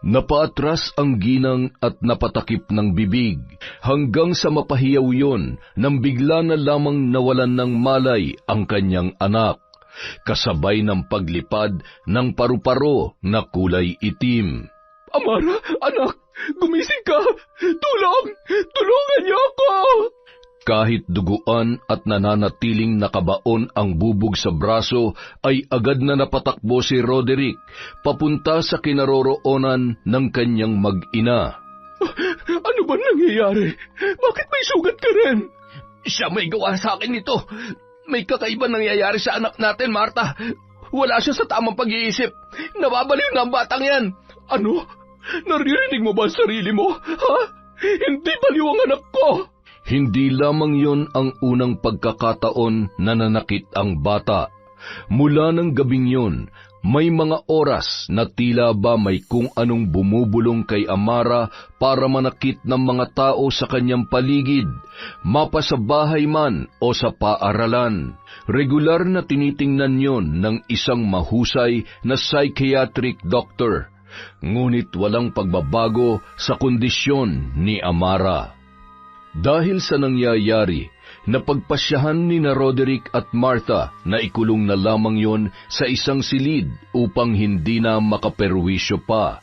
Napaatras ang ginang at napatakip ng bibig hanggang sa mapahiyaw yun nang bigla na lamang nawalan ng malay ang kanyang anak, kasabay ng paglipad ng paru-paro na kulay itim. Amara, anak, gumising ka! Tulong! Tulungan niyo ako! Kahit duguan at nananatiling nakabaon ang bubog sa braso, ay agad na napatakbo si Roderick papunta sa kinaroroonan ng kanyang mag-ina. Ano ba nangyayari? Bakit may sugat ka rin? Siya may gawa sa akin nito. May kakaiba nangyayari sa anak natin, Martha. Wala siya sa tamang pag-iisip. Nababaliw na ang batang yan. Ano? Naririnig mo ba ang sarili mo? Ha? Hindi baliw ang anak ko! Hindi lamang yon ang unang pagkakataon na nanakit ang bata. Mula ng gabing yon, may mga oras na tila ba may kung anong bumubulong kay Amara para manakit ng mga tao sa kanyang paligid, mapa sa bahay man o sa paaralan. Regular na tinitingnan yon ng isang mahusay na psychiatric doctor. Ngunit walang pagbabago sa kondisyon ni Amara. Dahil sa nangyayari, napagpasyahan ni na Roderick at Martha na ikulong na lamang yon sa isang silid upang hindi na makaperwisyo pa.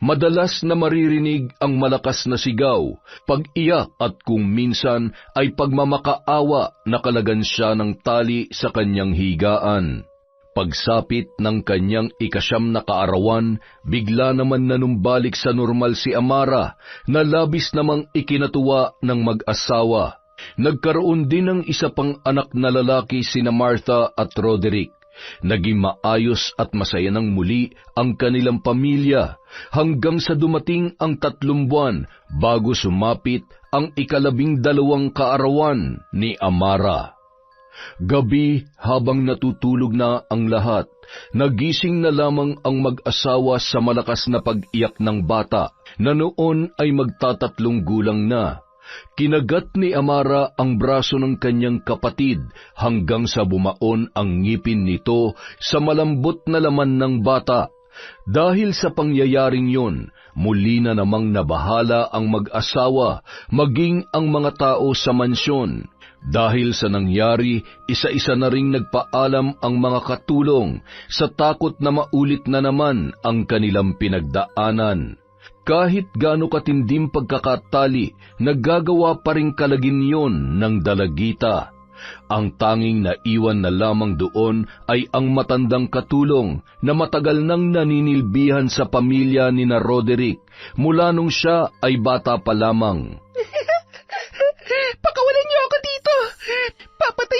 Madalas na maririnig ang malakas na sigaw, pag-iyak at kung minsan ay pagmamakaawa na kalagan siya ng tali sa kanyang higaan. Pagsapit ng kanyang 9 na kaarawan, bigla naman nanumbalik sa normal si Amara na labis namang ikinatuwa ng mag-asawa. Nagkaroon din ng isa pang anak na lalaki sina Martha at Roderick. Naging maayos at masaya ng muli ang kanilang pamilya hanggang sa dumating ang 3 buwan bago sumapit ang 12 kaarawan ni Amara. Gabi habang natutulog na ang lahat, nagising na lamang ang mag-asawa sa malakas na pag-iyak ng bata na noon ay magta-3 gulang na. Kinagat ni Amara ang braso ng kanyang kapatid hanggang sa bumaon ang ngipin nito sa malambot na laman ng bata. Dahil sa pangyayaring yon, muli na namang nabahala ang mag-asawa maging ang mga tao sa mansyon. Dahil sa nangyari, isa-isa na ring nagpaalam ang mga katulong sa takot na maulit na naman ang kanilang pinagdaanan. Kahit gaano katindim pagkakatali, naggagawa pa rin kalagin yon ng dalagita. Ang tanging naiwan na lamang doon ay ang matandang katulong na matagal nang naninilbihan sa pamilya ni na Roderick mula nung siya ay bata pa lamang. Pakawalan niyo ako dito! Papatay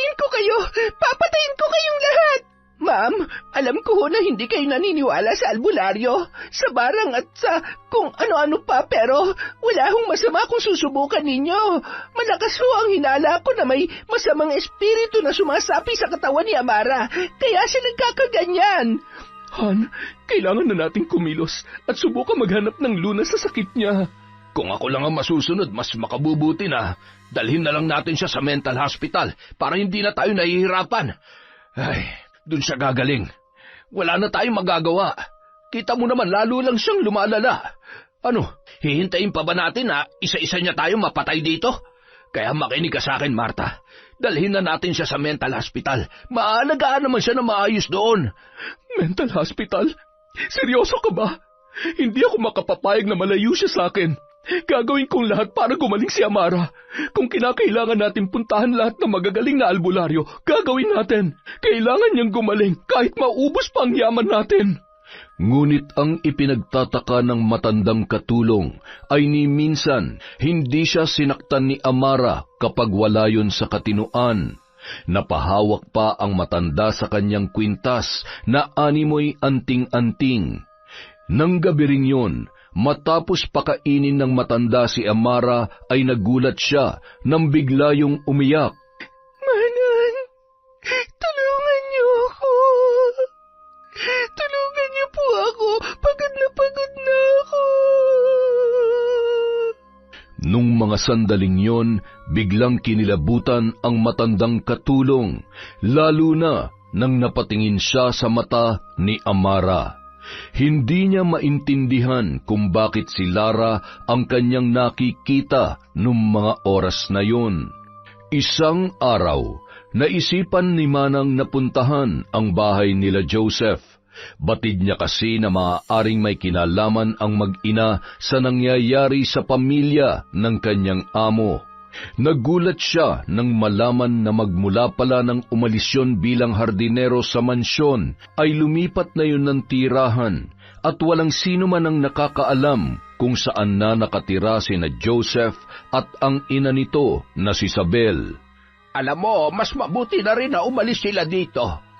hindi kayo naniniwala sa albularyo, sa barang at sa kung ano-ano pa, pero wala hong masama kung susubukan ninyo. Malakas ho ang hinala ko na may masamang espiritu na sumasapi sa katawan ni Amara, kaya siya nagkakaganyan. Han, kailangan na nating kumilos at subukan maghanap ng lunas sa sakit niya. Kung ako lang ang masusunod, mas makabubuti na. Dalhin na lang natin siya sa mental hospital para hindi na tayo nahihirapan. Ay, dun siya gagaling. Wala na tayong magagawa. Kita mo naman, lalo lang siyang lumalala. Ano, hihintayin pa ba natin na isa-isa niya tayo mapatay dito? Kaya makinig ka sa akin, Marta. Dalhin na natin siya sa mental hospital. Maalagaan naman siya na maayos doon. Mental hospital? Seryoso ka ba? Hindi ako makapapayag na malayo siya sa akin. Gagawin kong lahat para gumaling si Amara. Kung kinakailangan natin puntahan lahat ng magagaling na albularyo, gagawin natin. Kailangan niyang gumaling kahit maubos pa ang yaman natin. Ngunit ang ipinagtataka ng matandang katulong ay ni minsan hindi siya sinaktan ni Amara kapag wala yun sa katinuan. Napahawak pa ang matanda sa kanyang kwintas na animoy anting-anting. Nang gabi rin yun, matapos pakainin ng matanda si Amara ay nagulat siya nang bigla yung umiyak. Manang, tulungan niyo ako. Tulungan niyo po ako. Pagod na ako. Nung mga sandaling yon, biglang kinilabutan ang matandang katulong, lalo na nang napatingin siya sa mata ni Amara. Hindi niya maintindihan kung bakit si Lara ang kanyang nakikita nung mga oras na yun. Isang araw, naisipan ni Manang napuntahan ang bahay nila Joseph. Batid niya kasi na maaaring may kinalaman ang mag-ina sa nangyayari sa pamilya ng kanyang amo. Nagulat siya nang malaman na magmula pala nang umalis yun bilang hardinero sa mansyon ay lumipat na yun ng tirahan at walang sino man ang nakakaalam kung saan na nakatira sina Joseph at ang ina nito na si Sabel. Alam mo, mas mabuti na rin na umalis sila dito.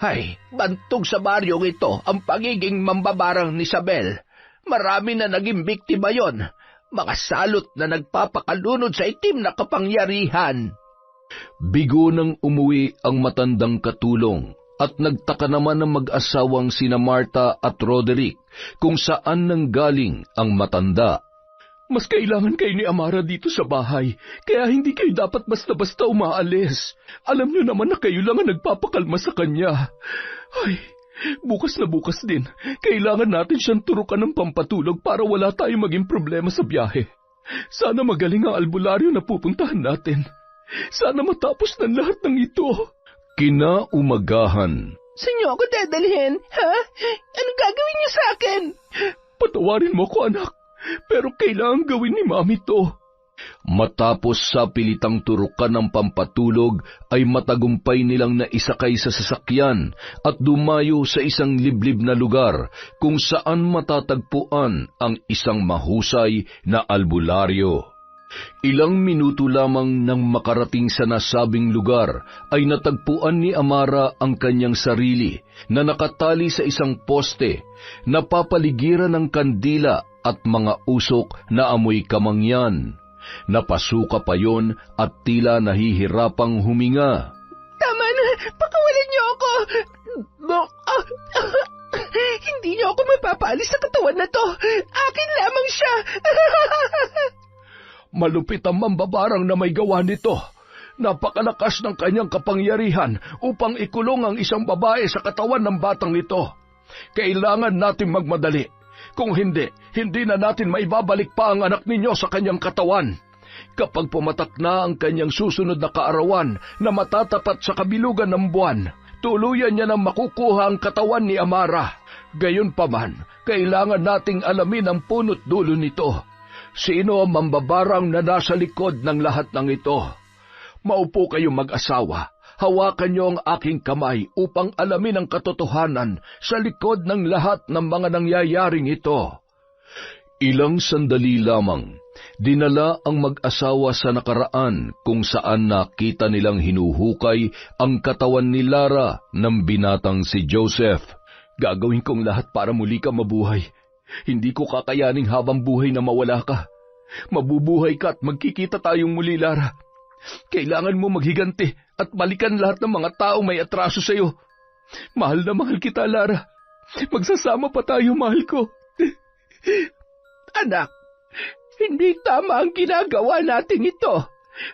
Ay, bantog sa baryong ito ang pagiging mambabarang ni Sabel. Marami na naging biktima yon. Mga salot na nagpapakalunod sa itim na kapangyarihan. Bigo nang umuwi ang matandang katulong at nagtaka naman ng mag-asawang sina Marta at Roderick kung saan nanggaling ang matanda. Mas kailangan kayo ni Amara dito sa bahay, kaya hindi kayo dapat basta-basta umaalis. Alam niyo naman na kayo lang ang nagpapakalma sa kanya. Ay, bukas na bukas din, kailangan natin siyang turukan ng pampatulog para wala tayong maging problema sa biyahe. Sana magaling ang albularyo na pupuntahan natin. Sana matapos ng lahat ng ito. Kinaumagahan. Saan niyo ako dadalhin, ha? Anong gagawin niyo sa akin? Patawarin mo ko, anak, pero kailangan gawin ni Mami to. Matapos sa pilitang turukan ng pampatulog ay matagumpay nilang naisakay sa sasakyan at dumayo sa isang liblib na lugar kung saan matatagpuan ang isang mahusay na albularyo. Ilang minuto lamang nang makarating sa nasabing lugar ay natagpuan ni Amara ang kanyang sarili na nakatali sa isang poste, napapaligiran ng kandila at mga usok na amoy kamangyan. Napasuka pa yon at tila nahihirapang huminga. Tama na! Pakawalan niyo ako! Hindi niyo ako mapapaalis sa katawan na to! Akin lamang siya! Malupit ang mambabarang na may gawa nito. Napakalakas ng kanyang kapangyarihan upang ikulong ang isang babae sa katawan ng batang ito. Kailangan natin magmadali. Kung hindi, hindi na natin maibabalik pa ang anak ninyo sa kanyang katawan. Kapag pumatak na ang kanyang susunod na kaarawan na matatapat sa kabilugan ng buwan, tuluyan niya nang makukuha ang katawan ni Amara. Gayunpaman, kailangan nating alamin ang punot dulo nito. Sino ang mambabarang na nasa likod ng lahat ng ito? Maupo kayong mag-asawa. Hawakan niyo ang aking kamay upang alamin ang katotohanan sa likod ng lahat ng mga nangyayaring ito. Ilang sandali lamang, dinala ang mag-asawa sa nakaraan kung saan nakita nilang hinuhukay ang katawan ni Lara ng binatang si Joseph. Gagawin kong lahat para muli ka mabuhay. Hindi ko kakayaning habang buhay na mawala ka. Mabubuhay ka at magkikita tayong muli, Lara. Kailangan mo maghiganti at balikan lahat ng mga taong may atraso sa'yo. Mahal na mahal kita, Lara. Magsasama pa tayo, mahal ko. Anak, hindi tama ang ginagawa natin ito.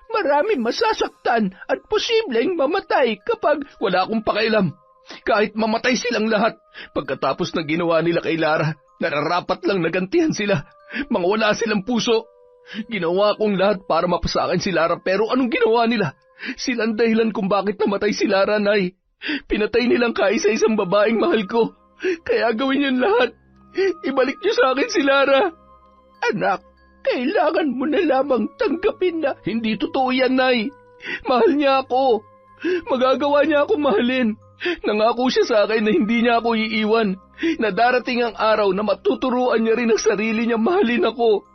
Maraming masasaktan at posibleng mamatay kapag... Wala akong pakialam. Kahit mamatay silang lahat, pagkatapos ng ginawa nila kay Lara, nararapat lang nagantihan sila. Mga wala silang puso. Ginawa kong lahat para mapasakin si Lara, pero anong ginawa nila? Silang dahilan kung bakit namatay si Lara, Nay. Pinatay nilang kaisa-isang babaeng mahal ko. Kaya gawin niyo lahat. Ibalik niyo sa akin si Lara. Anak, kailangan mo na lamang tanggapin na... Hindi totoo yan, Nay. Mahal niya ako. Magagawa niya ako mahalin. Nangako siya sa akin na hindi niya ako iiwan. Na darating ang araw na matuturuan niya rin ang sarili niya mahalin ako.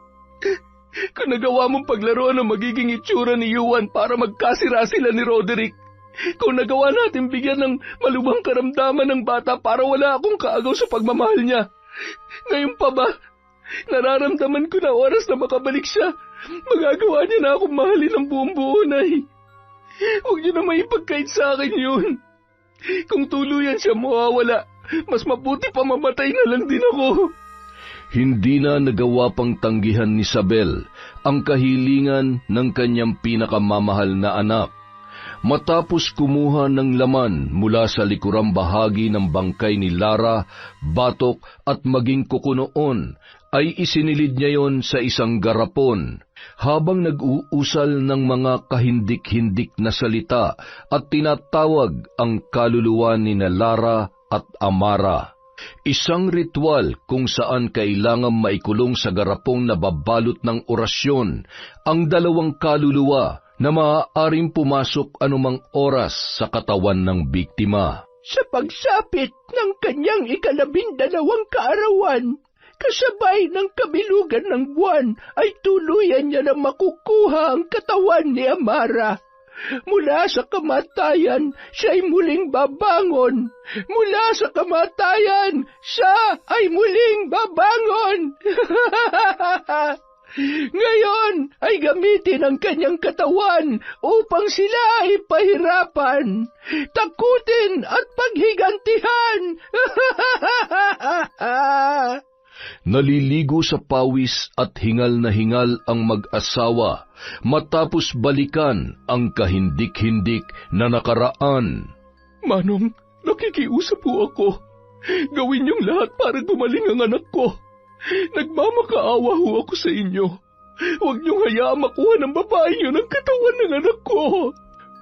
Kung nagawa mong paglaruan ang magiging itsura ni Yuan para magkasira sila ni Roderick, kung nagawa natin bigyan ng malubhang karamdaman ng bata para wala akong kaagaw sa pagmamahal niya, ngayon pa ba, nararamdaman ko na oras na makabalik siya, magagawa niya na akong mahalin ng buong buo, Nay. Huwag niyo na maipagkait sa akin yun. Kung tuluyan siya mawawala, mas mabuti pa mamatay na lang din ako. Hindi na nagawa pang tanggihan ni Isabel ang kahilingan ng kanyang pinakamamahal na anak. Matapos kumuha ng laman mula sa likurang bahagi ng bangkay ni Lara, batok at maging kuko noon, ay isinilid niya yon sa isang garapon, habang nag-uusal ng mga kahindik-hindik na salita at tinatawag ang kaluluwa ni na Lara at Amara. Isang ritual kung saan kailangan maikulong sa garapong nababalot ng orasyon ang dalawang kaluluwa na maaaring pumasok anumang oras sa katawan ng biktima. Sa pagsapit ng kanyang 12 kaarawan, kasabay ng kabilugan ng buwan, ay tuluyan niya na makukuha ang katawan ni Amara. Mula sa kamatayan, siya'y muling babangon. Mula sa kamatayan, siya ay muling babangon. Ngayon ay gamitin ang kanyang katawan upang sila ay pahirapan, takutin at paghigantihan. Naliligo sa pawis at hingal na hingal ang mag-asawa matapos balikan ang kahindik-hindik na nakaraan. Manong, nakikiusap po ako. Gawin niyong lahat para gumaling ang anak ko. Nagmamakaawa ho ako sa inyo. Huwag niyong hayaang makuha ng babae niyo ng katawan ng anak ko.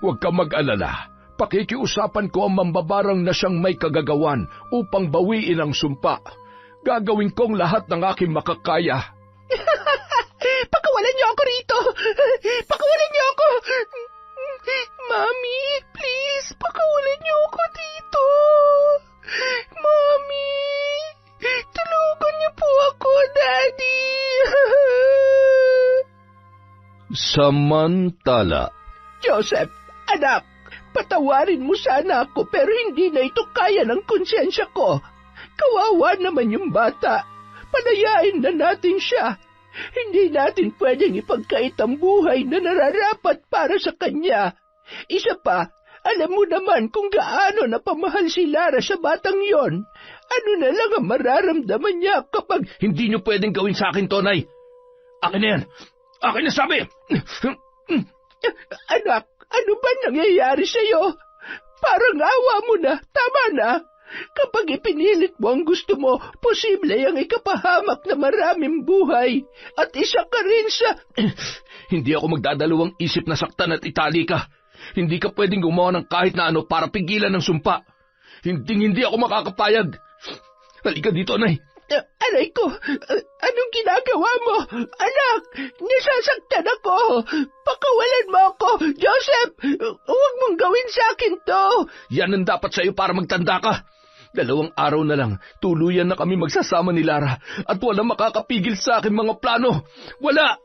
Huwag ka mag-alala. Pakikiusapan ko ang mambabarang na siyang may kagagawan upang bawiin ang sumpa. Gagawin kong lahat ng aking makakaya. Pakawalan niyo ako rito! Pakawalan niyo ako! Mami, please, pakawalan niyo ako dito! Mami, tulungan niyo po ako, Daddy! Samantala, Joseph, anak, patawarin mo sana ako pero hindi na ito kaya ng konsyensya ko. Kawawa naman yung bata. Palayain na natin siya. Hindi natin pwedeng ipagkait ang buhay na nararapat para sa kanya. Isa pa, alam mo naman kung gaano napamahal si Lara sa batang yon. Ano na lang ang mararamdaman niya kapag... Hindi niyo pwedeng gawin sa akin, Tonay. Akin na yan. Akin na sabi. Anak, ano ba nangyayari sa'yo? Parang awa mo na. Tama na. Kapag ipinilit mo ang gusto mo, posible ang ikapahamak na maraming buhay. At isa ka rin sa... Hindi ako magdadalawang isip na saktan at itali ka. Hindi ka pwedeng gumawa ng kahit na ano para pigilan ng sumpa. Hindi ako makakapayag. Halika dito, Nay. Aray ko, anong ginagawa mo? Anak, nasasaktan ako. Pakawalan mo ako. Joseph, huwag mong gawin sa akin to. Yan ang dapat sa'yo para magtanda ka. 2 araw na lang, tuluyan na kami magsasama ni Lara at walang makakapigil sa aking mga plano. Wala!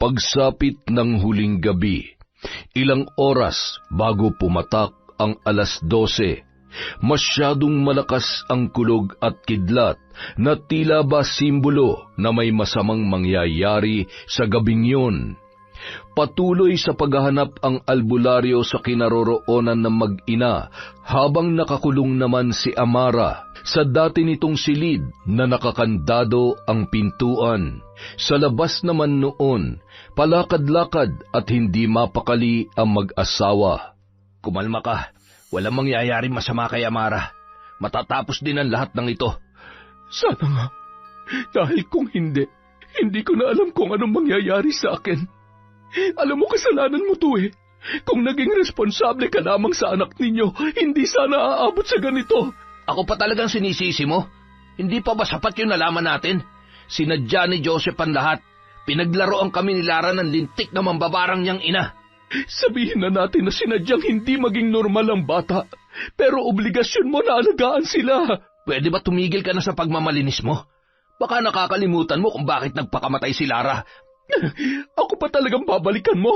pagsapit ng huling gabi, ilang oras bago pumatak ang 12:00. Masyadong malakas ang kulog at kidlat na tila ba simbolo na may masamang mangyayari sa gabing yun. Patuloy sa paghahanap ang albularyo sa kinaroroonan ng mag-ina habang nakakulong naman si Amara sa dati nitong silid na nakakandado ang pintuan. Sa labas naman noon, palakad-lakad at hindi mapakali ang mag-asawa. Kumalma ka. Walang mangyayari masama kay Amara. Matatapos din ang lahat ng ito. Sana nga. Dahil kung hindi ko na alam kung anong mangyayari sa akin. Alam mo, kasalanan mo to eh. Kung naging responsable ka lamang sa anak ninyo, hindi sana aabot sa ganito. Ako pa talagang sinisisi mo? Hindi pa ba sapat yung nalaman natin? Sinadya ni Joseph ang lahat. Pinaglaroan kami ni Lara ng lintik na mambabarang niyang ina. Sabihin na natin na sinadyang hindi maging normal ang bata, pero obligasyon mo na alagaan sila. Pwede ba tumigil ka na sa pagmamalinis mo? Baka nakakalimutan mo kung bakit nagpakamatay si Lara. Ako pa talagang babalikan mo?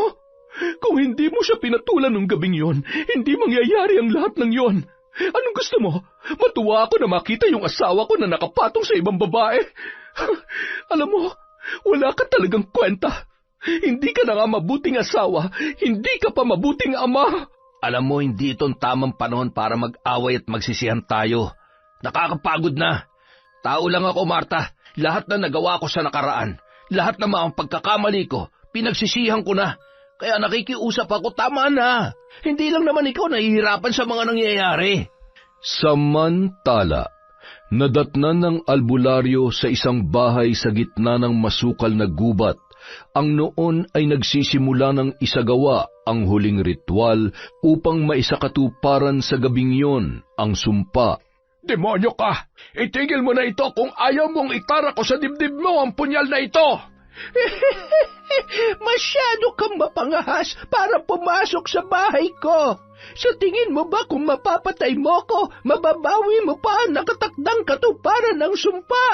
Kung hindi mo siya pinatulan ng gabing yon, hindi mangyayari ang lahat ng yon. Anong gusto mo? Matuwa ako na makita yung asawa ko na nakapatong sa ibang babae. Alam mo, wala ka talagang kwenta. Hindi ka na nga mabuting asawa, hindi ka pa mabuting ama. Alam mo, hindi itong tamang panahon para mag-away at magsisihan tayo. Nakakapagod na. Tao lang ako, Marta. Lahat na nagawa ko sa nakaraan, lahat na mga pagkakamali ko, pinagsisihan ko na. Kaya nakikiusap ako, tama na. Hindi lang naman ikaw nahihirapan sa mga nangyayari. Samantala, nadatnan ng albularyo sa isang bahay sa gitna ng masukal na gubat. Ang noon ay nagsisimula ng isagawa ang huling ritual upang maisakatuparan sa gabing yon ang sumpa. Demonyo ka! Itigil mo na ito kung ayaw mong itara ko sa dibdib mo ang punyal na ito! Masyado kang mapangahas para pumasok sa bahay ko. Sa tingin mo ba kung mapapatay mo ko, mababawi mo pa ang nakatakdang katuparan ng sumpa?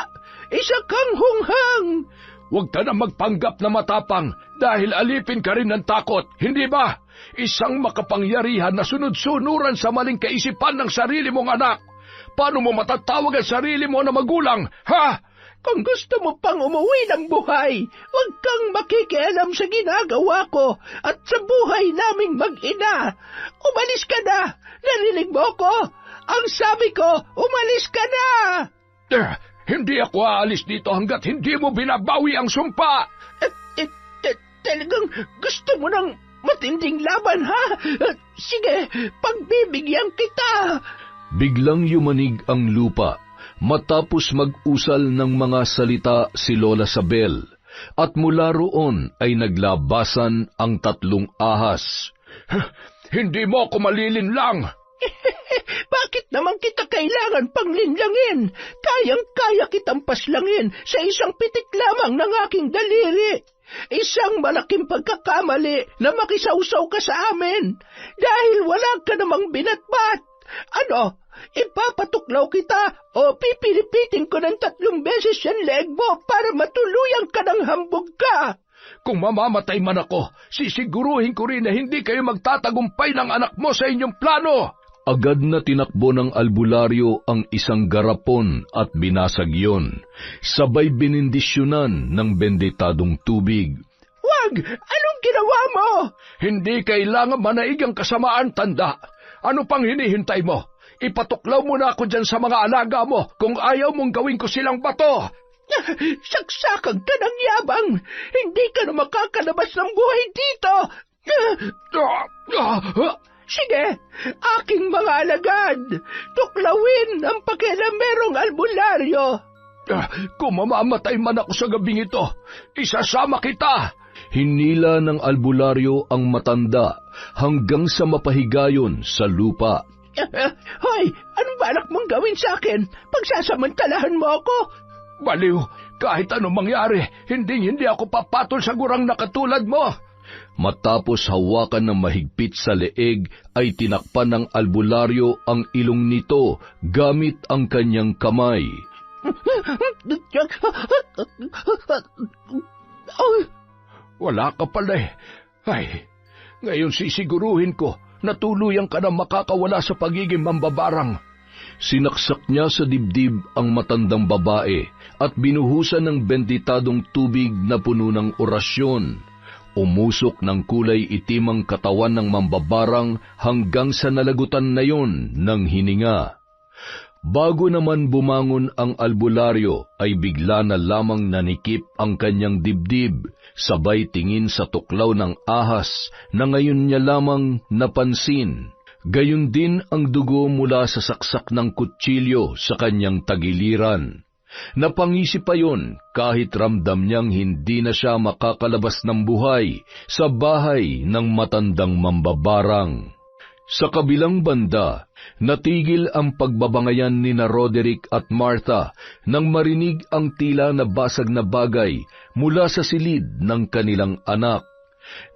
Isa kang hunghang! Huwag ka na magpanggap na matapang dahil alipin ka rin ng takot, hindi ba? Isang makapangyarihan na sunod-sunuran sa maling kaisipan ng sarili mong anak. Paano mo matatawag ang sarili mo na magulang, ha? Kung gusto mo pang umuwi ng buhay, huwag kang makikialam sa ginagawa ko at sa buhay naming mag-ina. Umalis ka na! Narinig mo ko? Ang sabi ko, umalis ka na! Hindi ako aalis dito hanggat hindi mo binabawi ang sumpa! Talagang gusto mo ng matinding laban, ha? Sige, pagbibigyan kita! Biglang yumanig ang lupa matapos mag-usal ng mga salita si Lola Sabel, at mula roon ay naglabasan ang 3 ahas. Hindi mo ako malilinlang! Bakit naman kita kailangan panglinlangin? Kayang-kaya kitang paslangin sa isang pitik lamang ng aking daliri. Isang malaking pagkakamali na makisawsaw ka sa amin dahil wala ka namang binatbat. Ano, ipapatuklaw kita o pipilipitin ko ng 3 beses yung leg mo para matuluyan ka ng hambog ka? Kung mamamatay man ako, sisiguruhin ko rin na hindi kayo magtatagumpay ng anak mo sa inyong plano. Agad na tinakbo ng albularyo ang isang garapon at binasag yon. Sabay binindisyonan ng benditadong tubig. Wag! Anong ginawa mo? Hindi kailangan manaig ang kasamaan, tanda. Ano pang hinihintay mo? Ipatuklaw mo na ako dyan sa mga alaga mo kung ayaw mong gawin ko silang bato. Saksakan ka ng yabang! Hindi ka na makakalabas ng buhay dito! Sige, aking mga alagad, tuklawin ang pakialamerong albularyo. Kung mamamatay man ako sa gabing ito, isasama kita. Hinila ng albularyo ang matanda hanggang sa mapahigayon sa lupa. Hoy, anong balak mong gawin sa akin? Pagsasamantalahan mo ako? Baliw, kahit anong mangyari, hindi ako papatol sa gurang na katulad mo. Matapos hawakan ng mahigpit sa leeg, ay tinakpan ng albularyo ang ilong nito gamit ang kanyang kamay. Wala ka pala eh. Ay, ngayon sisiguruhin ko na tuluyan ka na makakawala sa pagiging mambabarang. Sinaksak niya sa dibdib ang matandang babae at binuhusan ng benditadong tubig na puno ng orasyon. Umusok ng kulay itim ang katawan ng mambabarang hanggang sa nalagutan na yon ng hininga. Bago naman bumangon ang albularyo ay bigla na lamang nanikip ang kanyang dibdib, sabay tingin sa tuklaw ng ahas na ngayon niya lamang napansin. Gayon din ang dugo mula sa saksak ng kutsilyo sa kanyang tagiliran. Napangisi pa yon kahit ramdam niyang hindi na siya makakalabas ng buhay sa bahay ng matandang mambabarang. Sa kabilang banda, natigil ang pagbabangayan ni na Roderick at Martha nang marinig ang tila na basag na bagay mula sa silid ng kanilang anak.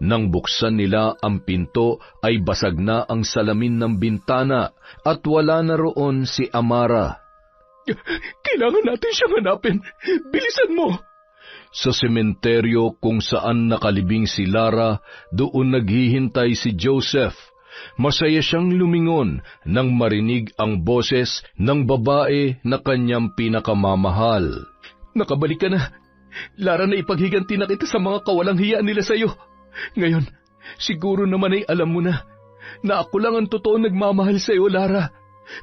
Nang buksan nila ang pinto ay basag na ang salamin ng bintana at wala na roon si Amara. Kailangan natin siyang hanapin. Bilisan mo! Sa sementeryo kung saan nakalibing si Lara, doon naghihintay si Joseph. Masaya siyang lumingon nang marinig ang boses ng babae na kanyang pinakamamahal. Nakabalik ka na. Lara, na ipaghiganti na kita sa mga kawalang hiya nila sa'yo. Ngayon, siguro naman ay alam mo na ako lang ang totoo nagmamahal sa'yo, Lara.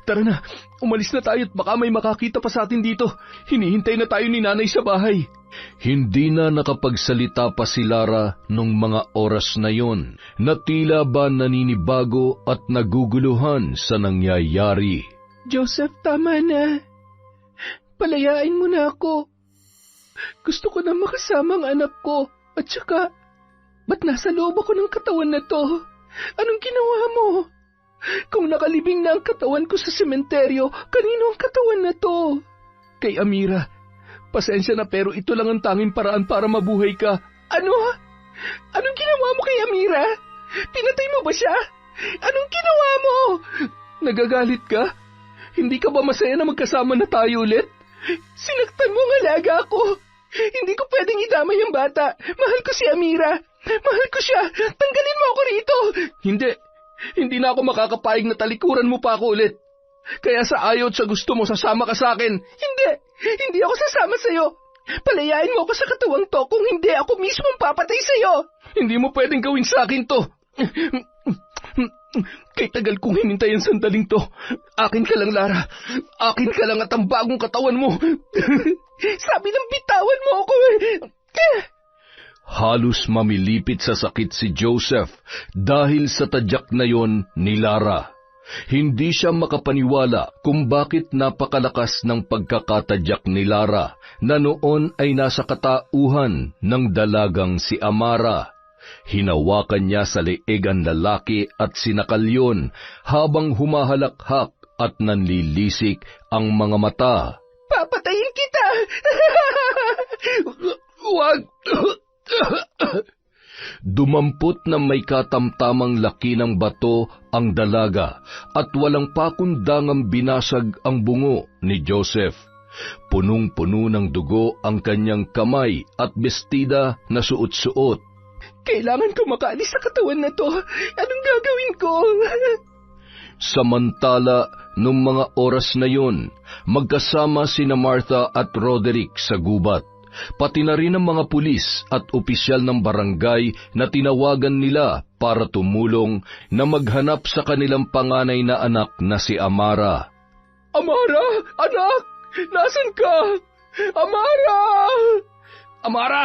Tara na, umalis na tayo at baka may makakita pa sa atin dito. Hinihintay na tayo ni nanay sa bahay. Hindi na nakapagsalita pa si Lara nung mga oras na yon, na tila ba naninibago at naguguluhan sa nangyayari. Joseph, tama na. Palayain mo na ako. Gusto ko na makasama ang anak ko. At saka, ba't nasa loob ako ng katawan na to? Anong ginawa mo? Kung nakalibing na ang katawan ko sa sementeryo, kanino ang katawan na to? Kay Amira. Pasensya na pero ito lang ang tanging paraan para mabuhay ka. Ano? Anong ginawa mo kay Amira? Pinatay mo ba siya? Anong ginawa mo? Nagagalit ka? Hindi ka ba masaya na magkasama na tayo ulit? Sinaktan mo ang alaga ko. Hindi ko pwedeng idamay ang bata. Mahal ko si Amira. Mahal ko siya. Tanggalin mo ako rito. Hindi na ako makakapayag na talikuran mo pa ako ulit. Kaya sa ayaw at sa gusto mo, sasama ka sa akin. Hindi ako sasama sa'yo. Palayain mo ako sa katawang to kung hindi ako mismo papatay sa'yo. Hindi mo pwedeng gawin sa akin to. Kay tagal kong hinintay ang sandaling to. Akin ka lang, Lara. Akin ka lang at ang bagong katawan mo. Sabi ng bitawan mo ako eh. Halos mamilipit sa sakit si Joseph dahil sa tadyak na yon ni Lara. Hindi siya makapaniwala kung bakit napakalakas ng pagkakatadyak ni Lara na noon ay nasa katauhan ng dalagang si Amara. Hinawakan niya sa leeg ang lalaki at sinakal yon habang humahalakhak at nanlilisik ang mga mata. Papatayin kita! Huwag! Dumampot na may katamtamang laki ng bato ang dalaga at walang pakundangang binasag ang bungo ni Joseph. Punong-puno ng dugo ang kanyang kamay at bestida na suot-suot. Kailangan ko makaalis sa katawan na to. Anong gagawin ko? Samantala, nung mga oras na yon, magkasama sina Martha at Roderick sa gubat. Pati na rin ang mga pulis at opisyal ng barangay na tinawagan nila para tumulong na maghanap sa kanilang panganay na anak na si Amara. Amara! Anak! Nasaan ka? Amara! Amara!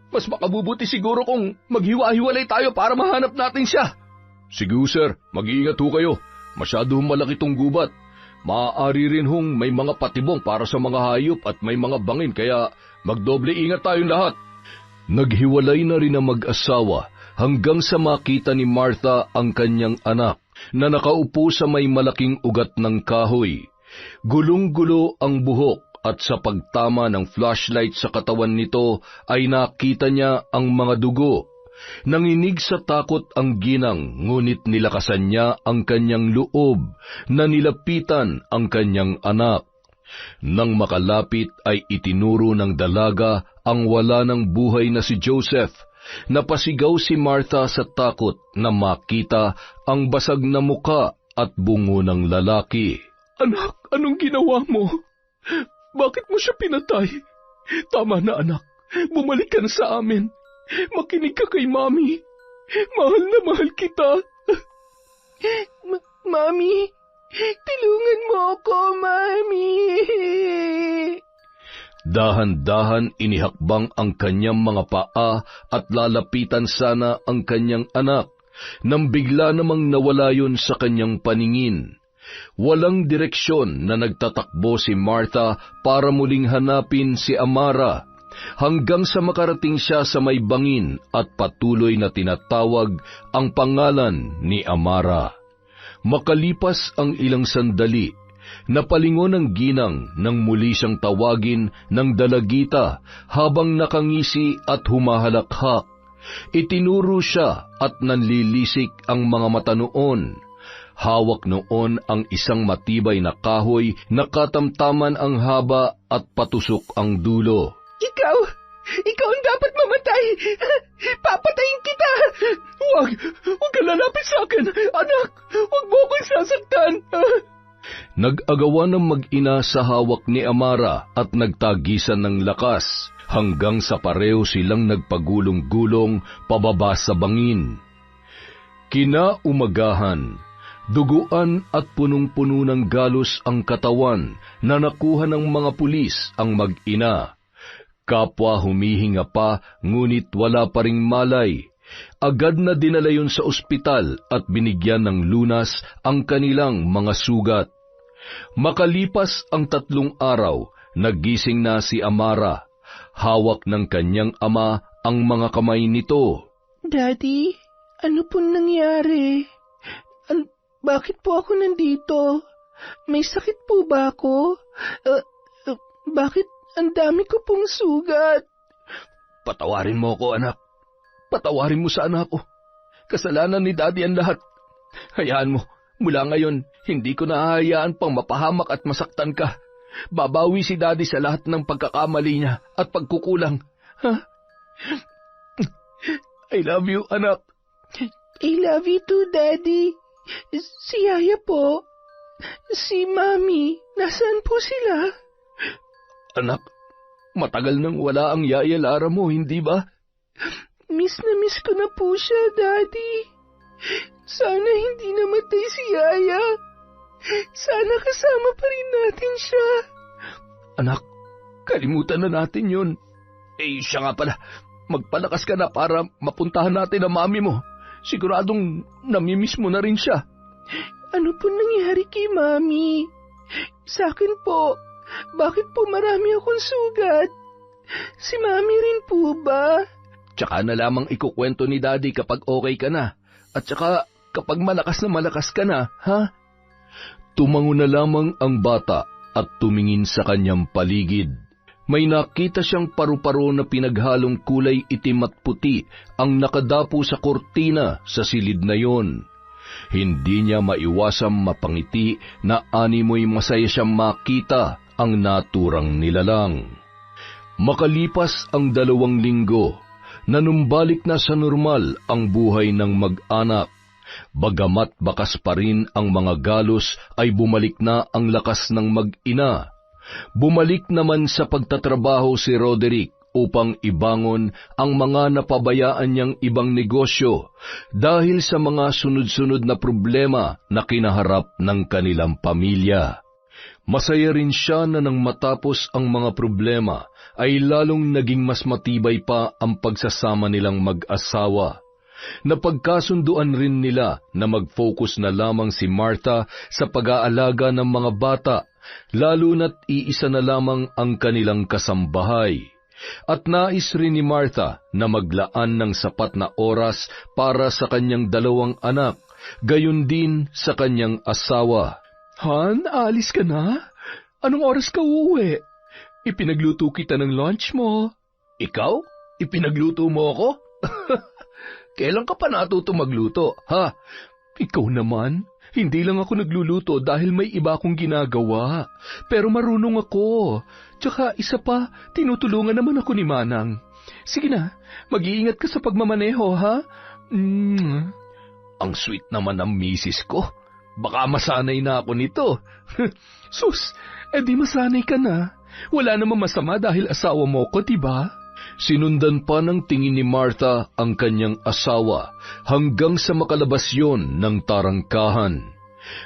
Mas makabubuti siguro kung maghiwa-hiwalay tayo para mahanap natin siya. Sige sir, mag-iingat ho kayo. Masyado malaki tong gubat. Maaari rin hong may mga patibong para sa mga hayop at may mga bangin kaya magdoble ingat tayong lahat. Naghiwalay na rin ang mag-asawa hanggang sa makita ni Martha ang kanyang anak na nakaupo sa may malaking ugat ng kahoy. Gulong-gulo ang buhok at sa pagtama ng flashlight sa katawan nito ay nakita niya ang mga dugo. Nanginig sa takot ang ginang, ngunit nilakasan niya ang kanyang loob na nilapitan ang kanyang anak. Nang makalapit ay itinuro ng dalaga ang wala ng buhay na si Joseph Napasigaw si Martha sa takot na makita ang basag na muka at bungo ng lalaki. Anak, anong ginawa mo? Bakit mo siya pinatay? Tama na, anak. Bumalik ka na sa amin. Makinig ka kay Mami. Mahal na mahal kita. Mami, tulungan mo ako, Mami. Dahan-dahan inihakbang ang kanyang mga paa at lalapitan sana ang kanyang anak, nang bigla namang nawala yun sa kanyang paningin. Walang direksyon na nagtatakbo si Martha para muling hanapin si Amara, hanggang sa makarating siya sa may bangin at patuloy na tinatawag ang pangalan ni Amara. Makalipas ang ilang sandali, napalingon ang ginang nang muli siyang tawagin ng dalagita habang nakangisi at humahalakhak. Itinuro siya at nanlilisik ang mga mata noon. Hawak noon ang isang matibay na kahoy na katamtaman ang haba at patusok ang dulo. Ikaw ang dapat mamatay. Papatayin kita. Huwag ka lalapit sa akin. Anak, huwag mo akong sasaktan. Nag-agawa ng mag-ina sa hawak ni Amara at nagtagisan ng lakas hanggang sa pareho silang nagpagulong-gulong pababa sa bangin. Kinaumagahan, duguan at punong-puno ng galos ang katawan na nakuha ng mga pulis ang mag-ina. Kapwa humihinga pa, ngunit wala pa ring malay. Agad na dinala yun sa ospital at binigyan ng lunas ang kanilang mga sugat. Makalipas ang 3 araw, nagising na si Amara. Hawak ng kanyang ama ang mga kamay nito. Daddy, ano po nangyari? Bakit po ako nandito? May sakit po ba ako? Bakit ang dami ko pong sugat? Patawarin mo ko, anak. Patawarin mo sa anak ko. Kasalanan ni Daddy ang lahat. Hayaan mo, mula ngayon, hindi ko nahahayaan pang mapahamak at masaktan ka. Babawi si Daddy sa lahat ng pagkakamali niya at pagkukulang. Ha? I love you, anak. I love you too, Daddy. Si Yaya po. Si Mami, nasaan po sila? Anak, matagal nang wala ang Yaya Lara mo, hindi ba? Miss na miss ko na po siya, Daddy. Sana hindi namatay si Yaya. Sana kasama pa rin natin siya. Anak, kalimutan na natin yun. Siya nga pala, magpalakas ka na para mapuntahan natin ang mami mo. Siguradong namimiss mo na rin siya. Ano po nangyari kay Mami? Sa akin po, bakit po marami akong sugat? Si Mami rin po ba? Tsaka na lamang ikukwento ni Daddy kapag okay ka na. At tsaka kapag malakas ka na, ha? Tumango na lamang ang bata at tumingin sa kanyang paligid. May nakita siyang paru-paro na pinaghalong kulay itim at puti ang nakadapo sa kortina sa silid na yon. Hindi niya maiwasang mapangiti na animoy masaya siyang makita ang naturang nilalang. Makalipas ang 2 linggo, nanumbalik na sa normal ang buhay ng mag-anak. Bagamat bakas pa rin ang mga galos ay bumalik na ang lakas ng mag-ina. Bumalik naman sa pagtatrabaho si Roderick upang ibangon ang mga napabayaan niyang ibang negosyo dahil sa mga sunod-sunod na problema na kinaharap ng kanilang pamilya. Masaya rin siya na nang matapos ang mga problema ay lalong naging mas matibay pa ang pagsasama nilang mag-asawa. Napagkasunduan rin nila na mag-focus na lamang si Martha sa pag-aalaga ng mga bata, lalo na't iisa na lamang ang kanilang kasambahay. At nais rin ni Martha na maglaan ng sapat na oras para sa kanyang 2 anak, gayon din sa kanyang asawa. Han, aalis ka na? Anong oras ka uuwi? Ipinagluto kita ng lunch mo. Ikaw? Ipinagluto mo ako? Kailan ka pa natuto magluto, ha? Ikaw naman, hindi lang ako nagluluto dahil may iba akong ginagawa. Pero marunong ako. Tsaka isa pa, tinutulungan naman ako ni Manang. Sige na, mag-iingat ka sa pagmamaneho, ha? Ang sweet naman ng misis ko. Baka masanay na ako nito. Sus, edi masanay ka na. Wala namang masama dahil asawa mo ko, diba? Sinundan pa ng tingin ni Martha ang kanyang asawa hanggang sa makalabas yon ng tarangkahan.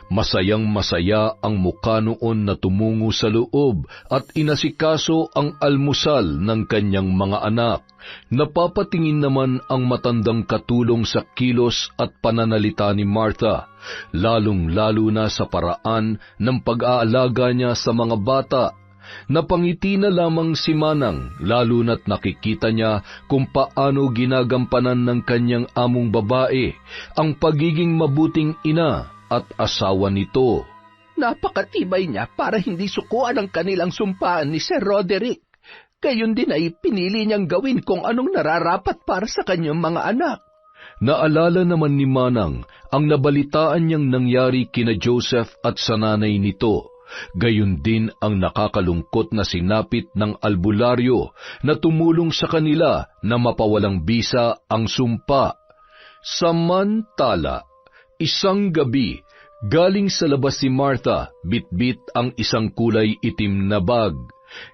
Masayang-masaya ang mukha noon na tumungo sa loob at inasikaso ang almusal ng kanyang mga anak. Napapatingin naman ang matandang katulong sa kilos at pananalita ni Martha, lalong-lalo na sa paraan ng pag-aalaga niya sa mga bata. Napangiti na lamang si Manang, lalo na't nakikita niya kung paano ginagampanan ng kanyang among babae ang pagiging mabuting ina at asawa nito. Napakatibay niya para hindi sukuan ang kanilang sumpaan ni Sir Roderick. Gayon din ay pinili niyang gawin kung anong nararapat para sa kanyang mga anak. Naalala naman ni Manang ang nabalitaan niyang nangyari kina Joseph at sa nanay nito. Gayon din ang nakakalungkot na sinapit ng albularyo na tumulong sa kanila na mapawalang bisa ang sumpa. Samantala, isang gabi, galing sa labas si Martha, bitbit ang isang kulay itim na bag.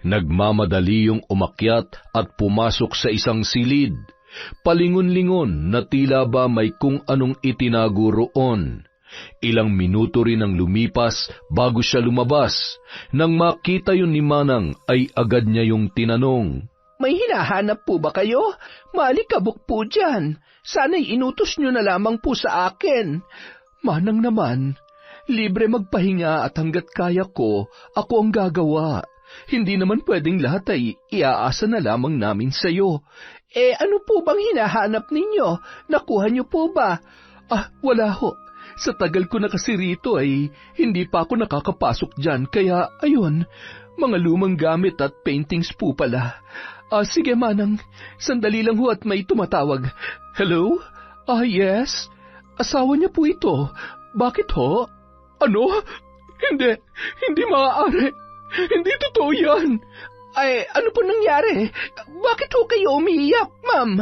Nagmamadali yung umakyat at pumasok sa isang silid. Palingon-lingon na tila ba may kung anong itinago roon. Ilang minuto rin ang lumipas bago siya lumabas. Nang makita yun ni Manang ay agad niya yung tinanong, May hinahanap po ba kayo? Maalikabok po dyan. Sana'y inutos nyo na lamang po sa akin. Manang naman, libre magpahinga at hanggat kaya ko, ako ang gagawa. Hindi naman pwedeng lahat ay iaasa na lamang namin sa'yo. Ano po bang hinahanap ninyo? Nakuha nyo po ba? Wala ho. Sa tagal ko na kasi rito ay hindi pa ako nakakapasok dyan, kaya ayun, mga lumang gamit at paintings po pala. Sige Manang, sandali lang ho at may tumatawag. Hello? Yes? Asawa niya po ito. Bakit ho? Ano? Hindi maaari. Hindi totoo yan. Ano po nangyari? Bakit ho kayo umiiyak, ma'am?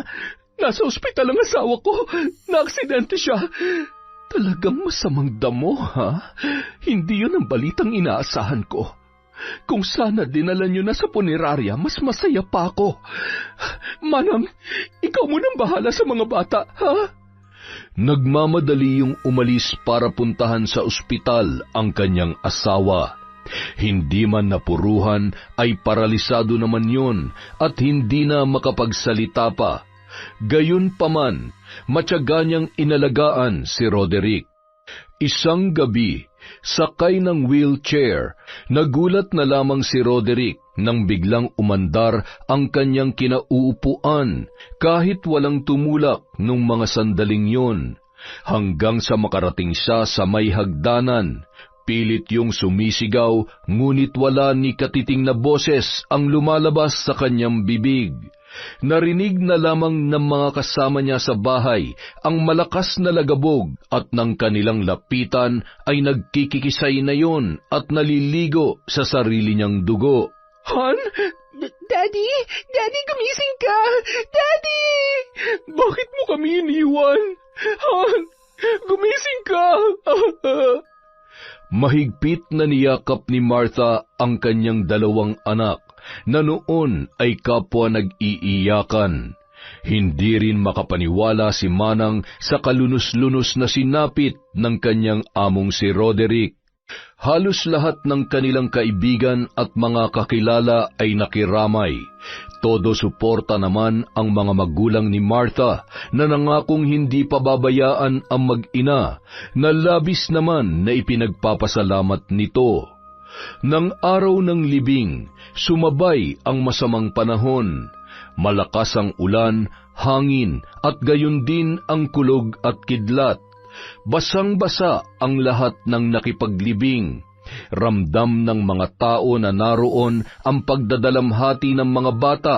Nasa ospital ang asawa ko. Naaksidente siya. Talagang masamang damo, ha? Hindi yun ang balitang inaasahan ko. Kung sana dinala nyo na sa punerarya, mas masaya pa ako. Manang, ikaw munang bahala sa mga bata, ha? Nagmamadali yung umalis para puntahan sa ospital ang kanyang asawa. Hindi man napuruhan ay paralisado naman yun at hindi na makapagsalita pa. Gayunpaman, matyaga niyang inalagaan si Roderick. Isang gabi, sakay ng wheelchair, nagulat na lamang si Roderick nang biglang umandar ang kanyang kinauupuan kahit walang tumulak nung mga sandaling yun. Hanggang sa makarating siya sa may hagdanan, pilit yung sumisigaw ngunit wala ni katiting na boses ang lumalabas sa kanyang bibig. Narinig na lamang ng mga kasama niya sa bahay ang malakas na lagabog at ng kanilang lapitan ay nagkikikisay na yon at naliligo sa sarili niyang dugo. Han? Daddy? Daddy, gumising ka! Daddy! Bakit mo kami iniwan? Han? Gumising ka! Mahigpit na niyakap ni Martha ang kanyang dalawang anak na noon ay kapwa nag-iiyakan. Hindi rin makapaniwala si Manang sa kalunos-lunos na sinapit ng kanyang among si Roderick. Halos lahat ng kanilang kaibigan at mga kakilala ay nakiramay. Todo suporta naman ang mga magulang ni Martha na nangakong hindi pababayaan ang mag-ina na labis naman na ipinagpapasalamat nito. Nang araw ng libing, sumabay ang masamang panahon. Malakas ang ulan, hangin at gayon din ang kulog at kidlat. Basang-basa ang lahat ng nakipaglibing. Ramdam ng mga tao na naroon ang pagdadalamhati ng mga bata,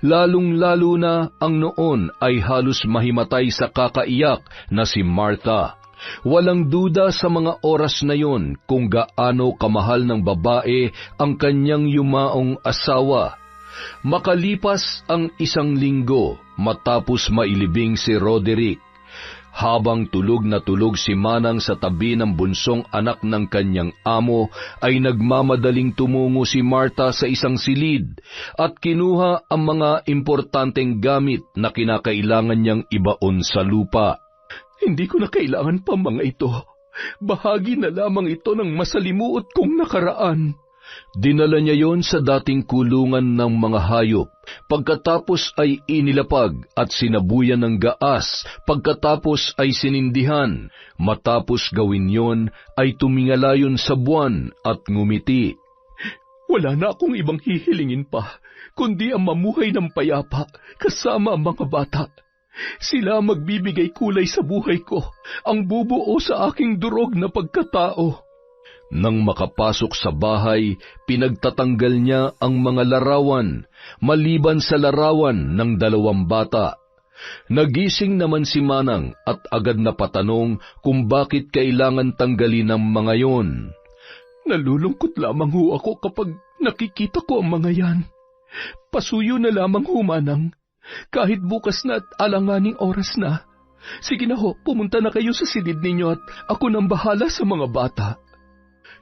lalong-lalo na ang noon ay halos mahimatay sa kakaiyak na si Martha. Walang duda sa mga oras na yon kung gaano kamahal ng babae ang kanyang yumaong asawa. Makalipas ang 1 linggo matapos mailibing si Roderick, habang tulog na tulog si Manang sa tabi ng bunsong anak ng kanyang amo, ay nagmamadaling tumungo si Martha sa isang silid at kinuha ang mga importanteng gamit na kinakailangan niyang ibaon sa lupa. Hindi ko na kailangan pa mga ito. Bahagi na lamang ito ng masalimuot kong nakaraan. Dinala niya yon sa dating kulungan ng mga hayop, pagkatapos ay inilapag at sinabuyan ng gaas, pagkatapos ay sinindihan. Matapos gawin yon, ay tumingala yon sa buwan at ngumiti. Wala na akong ibang hihilingin pa, kundi ang mamuhay ng payapa kasama ang mga bata. Sila magbibigay kulay sa buhay ko, ang bubuo sa aking durog na pagkatao. Nang makapasok sa bahay, pinagtatanggal niya ang mga larawan, maliban sa larawan ng 2 bata. Nagising naman si Manang at agad na patanong kung bakit kailangan tanggalin ang mga yon. Nalulungkot lamang ho ako kapag nakikita ko ang mga yan. Pasuyo na lamang ho, Manang. Kahit bukas na at alanganing oras na. Sige na ho, pumunta na kayo sa silid ninyo at ako nang bahala sa mga bata.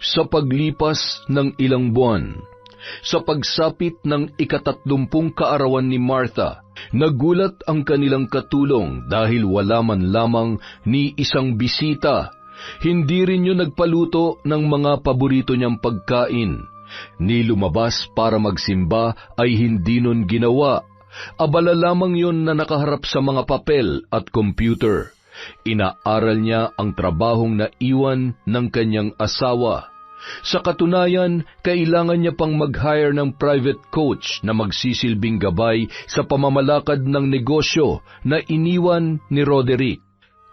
Sa paglipas ng ilang buwan, sa pagsapit ng 30 kaarawan ni Martha, nagulat ang kanilang katulong dahil wala man lamang ni isang bisita. Hindi rin yun nagpaluto ng mga paborito niyang pagkain. Ni lumabas para magsimba ay hindi nun ginawa. Abala lamang yun na nakaharap sa mga papel at computer. Inaaral niya ang trabahong naiwan ng kanyang asawa. Sa katunayan, kailangan niya pang mag-hire ng private coach na magsisilbing gabay sa pamamalakad ng negosyo na iniwan ni Roderick.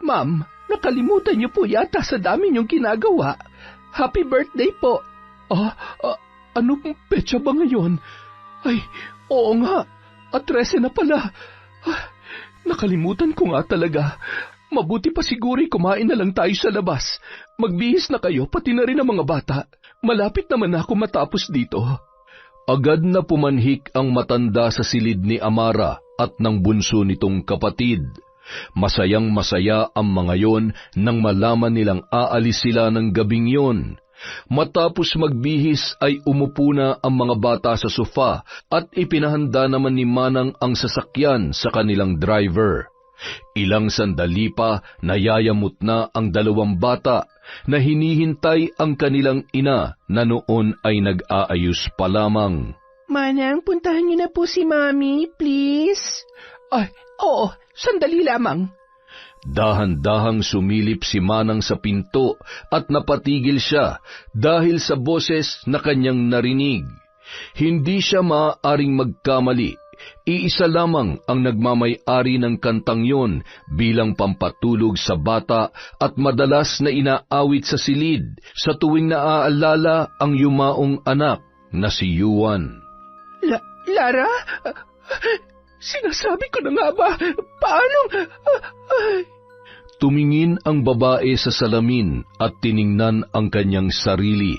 Ma'am, nakalimutan niyo po yata sa dami niyong ginagawa. Happy birthday po. Ano pong petsa ba ngayon? Ay, oo nga. At 13 na pala. Nakalimutan ko nga talaga. Mabuti pa siguro kumain na lang tayo sa labas. Magbihis na kayo, pati na rin ang mga bata. Malapit naman ako matapos dito. Agad na pumanhik ang matanda sa silid ni Amara at ng bunso nitong kapatid. Masayang-masaya ang mga yon nang malaman nilang aalis sila ng gabing yon. Matapos magbihis ay umupo na ang mga bata sa sofa at ipinahanda naman ni Manang ang sasakyan sa kanilang driver. Ilang sandali pa nayayamot na ang 2 bata na hinihintay ang kanilang ina na noon ay nag-aayos pa lamang. Manang, puntahan niyo na po si Mami, please. Ay, oo, sandali lamang. Dahan-dahang sumilip si Manang sa pinto at napatigil siya dahil sa boses na kanyang narinig. Hindi siya maaaring magkamali. Iisa lamang ang nagmamay-ari ng kantang yon bilang pampatulog sa bata at madalas na inaawit sa silid sa tuwing naaalala ang yumaong anak na si Yuan. Lara? Sinasabi ko na nga ba? Paano? Tumingin ang babae sa salamin at tiningnan ang kanyang sarili.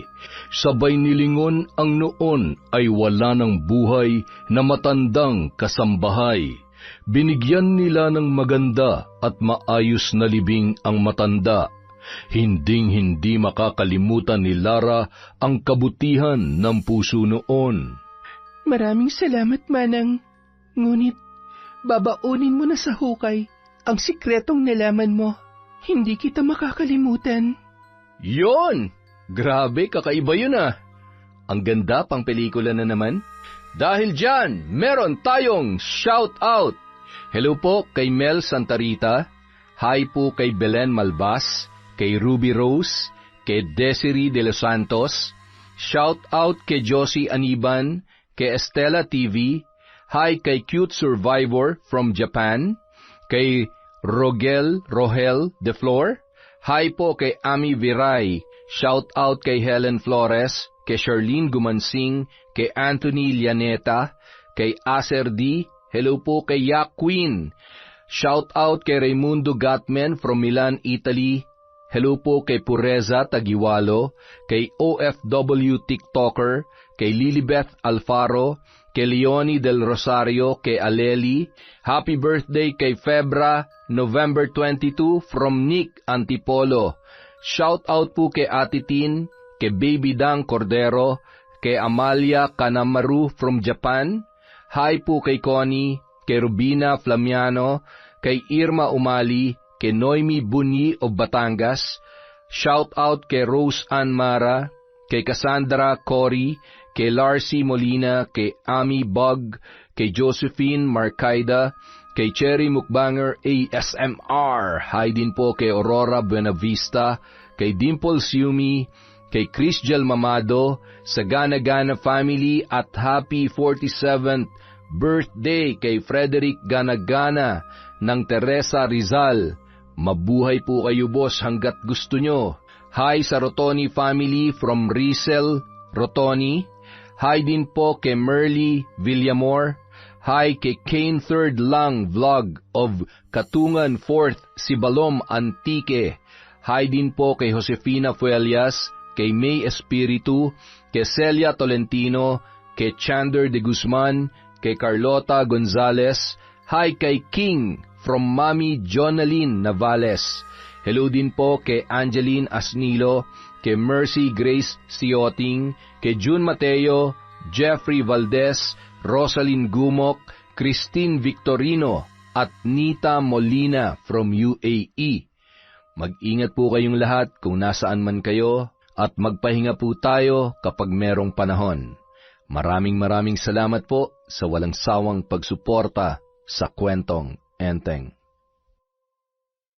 Sabay nilingon ang noon ay wala ng buhay na matandang kasambahay. Binigyan nila ng maganda at maayos na libing ang matanda. Hinding-hindi makakalimutan ni Lara ang kabutihan ng puso noon. Maraming salamat, Manang. Ngunit, babaunin mo na sa hukay ang sikretong nalaman mo. Hindi kita makakalimutan. Yon! Grabe, kakaiba yun ah. Ang ganda pang pelikula na naman. Dahil dyan, meron tayong shout out. Hello po kay Mel Santarita. Hi po kay Belen Malbas, kay Ruby Rose, kay Desiree De Los Santos. Shout out kay Josie Aniban, kay Estela TV. Hi kay Cute Survivor from Japan, kay Rohel De Flor. Hi po kay Ami Viray. Shout out kay Helen Flores, kay Charlene Gumansing, kay Anthony Lianeta, kay Acer D. Hello po kay Yak Queen. Shout out kay Raimundo Gatmen from Milan, Italy. Hello po kay Pureza Tagiwalo, kay OFW TikToker, kay Lilibeth Alfaro, kay Leonie del Rosario, kay Aleli. Happy birthday kay Febra, November 22, from Nick Antipolo. Shout out po kay Ate Tin, kay Baby Dang Cordero, kay Amalia Kanamaru from Japan. Hi po kay Connie, kay Rubina Flamiano, kay Irma Umali, kay Noemi Bunyi of Batangas. Shout out kay Rose Ann Mara, kay Cassandra Cory, kay Larcy Molina, kay Ami Bug, kay Josephine Marcaida, kay Cherry Mukbanger ASMR. Hi din po kay Aurora Buenavista, kay Dimple Siumi, kay Chris Jel Mamado, sa Gana Gana family, at happy 47th birthday kay Frederick Gana-Gana ng Teresa Rizal. Mabuhay po kayo, boss, hanggat gusto nyo. Hi sa Rotoni family from Rizel, Rotoni. Hi din po kay Merly Villamor. Hi kay Kane Third Lang Vlog of Katungan 4th, Sibalom, Antique. Hi din po kay Josefina Fuelias, kay May Espiritu, kay Celia Tolentino, kay Chander de Guzman, kay Carlota Gonzalez. Hi kay King from Mami Jonaline Navales. Hello din po kay Angeline Asnilo, kay Mercy Grace Sioting, kay June Mateo, Jeffrey Valdez, Rosalyn Gumok, Christine Victorino, at Nita Molina from UAE. Mag-ingat po kayong lahat kung nasaan man kayo, at magpahinga po tayo kapag merong panahon. Maraming salamat po sa walang sawang pagsuporta sa Kwentong Enteng.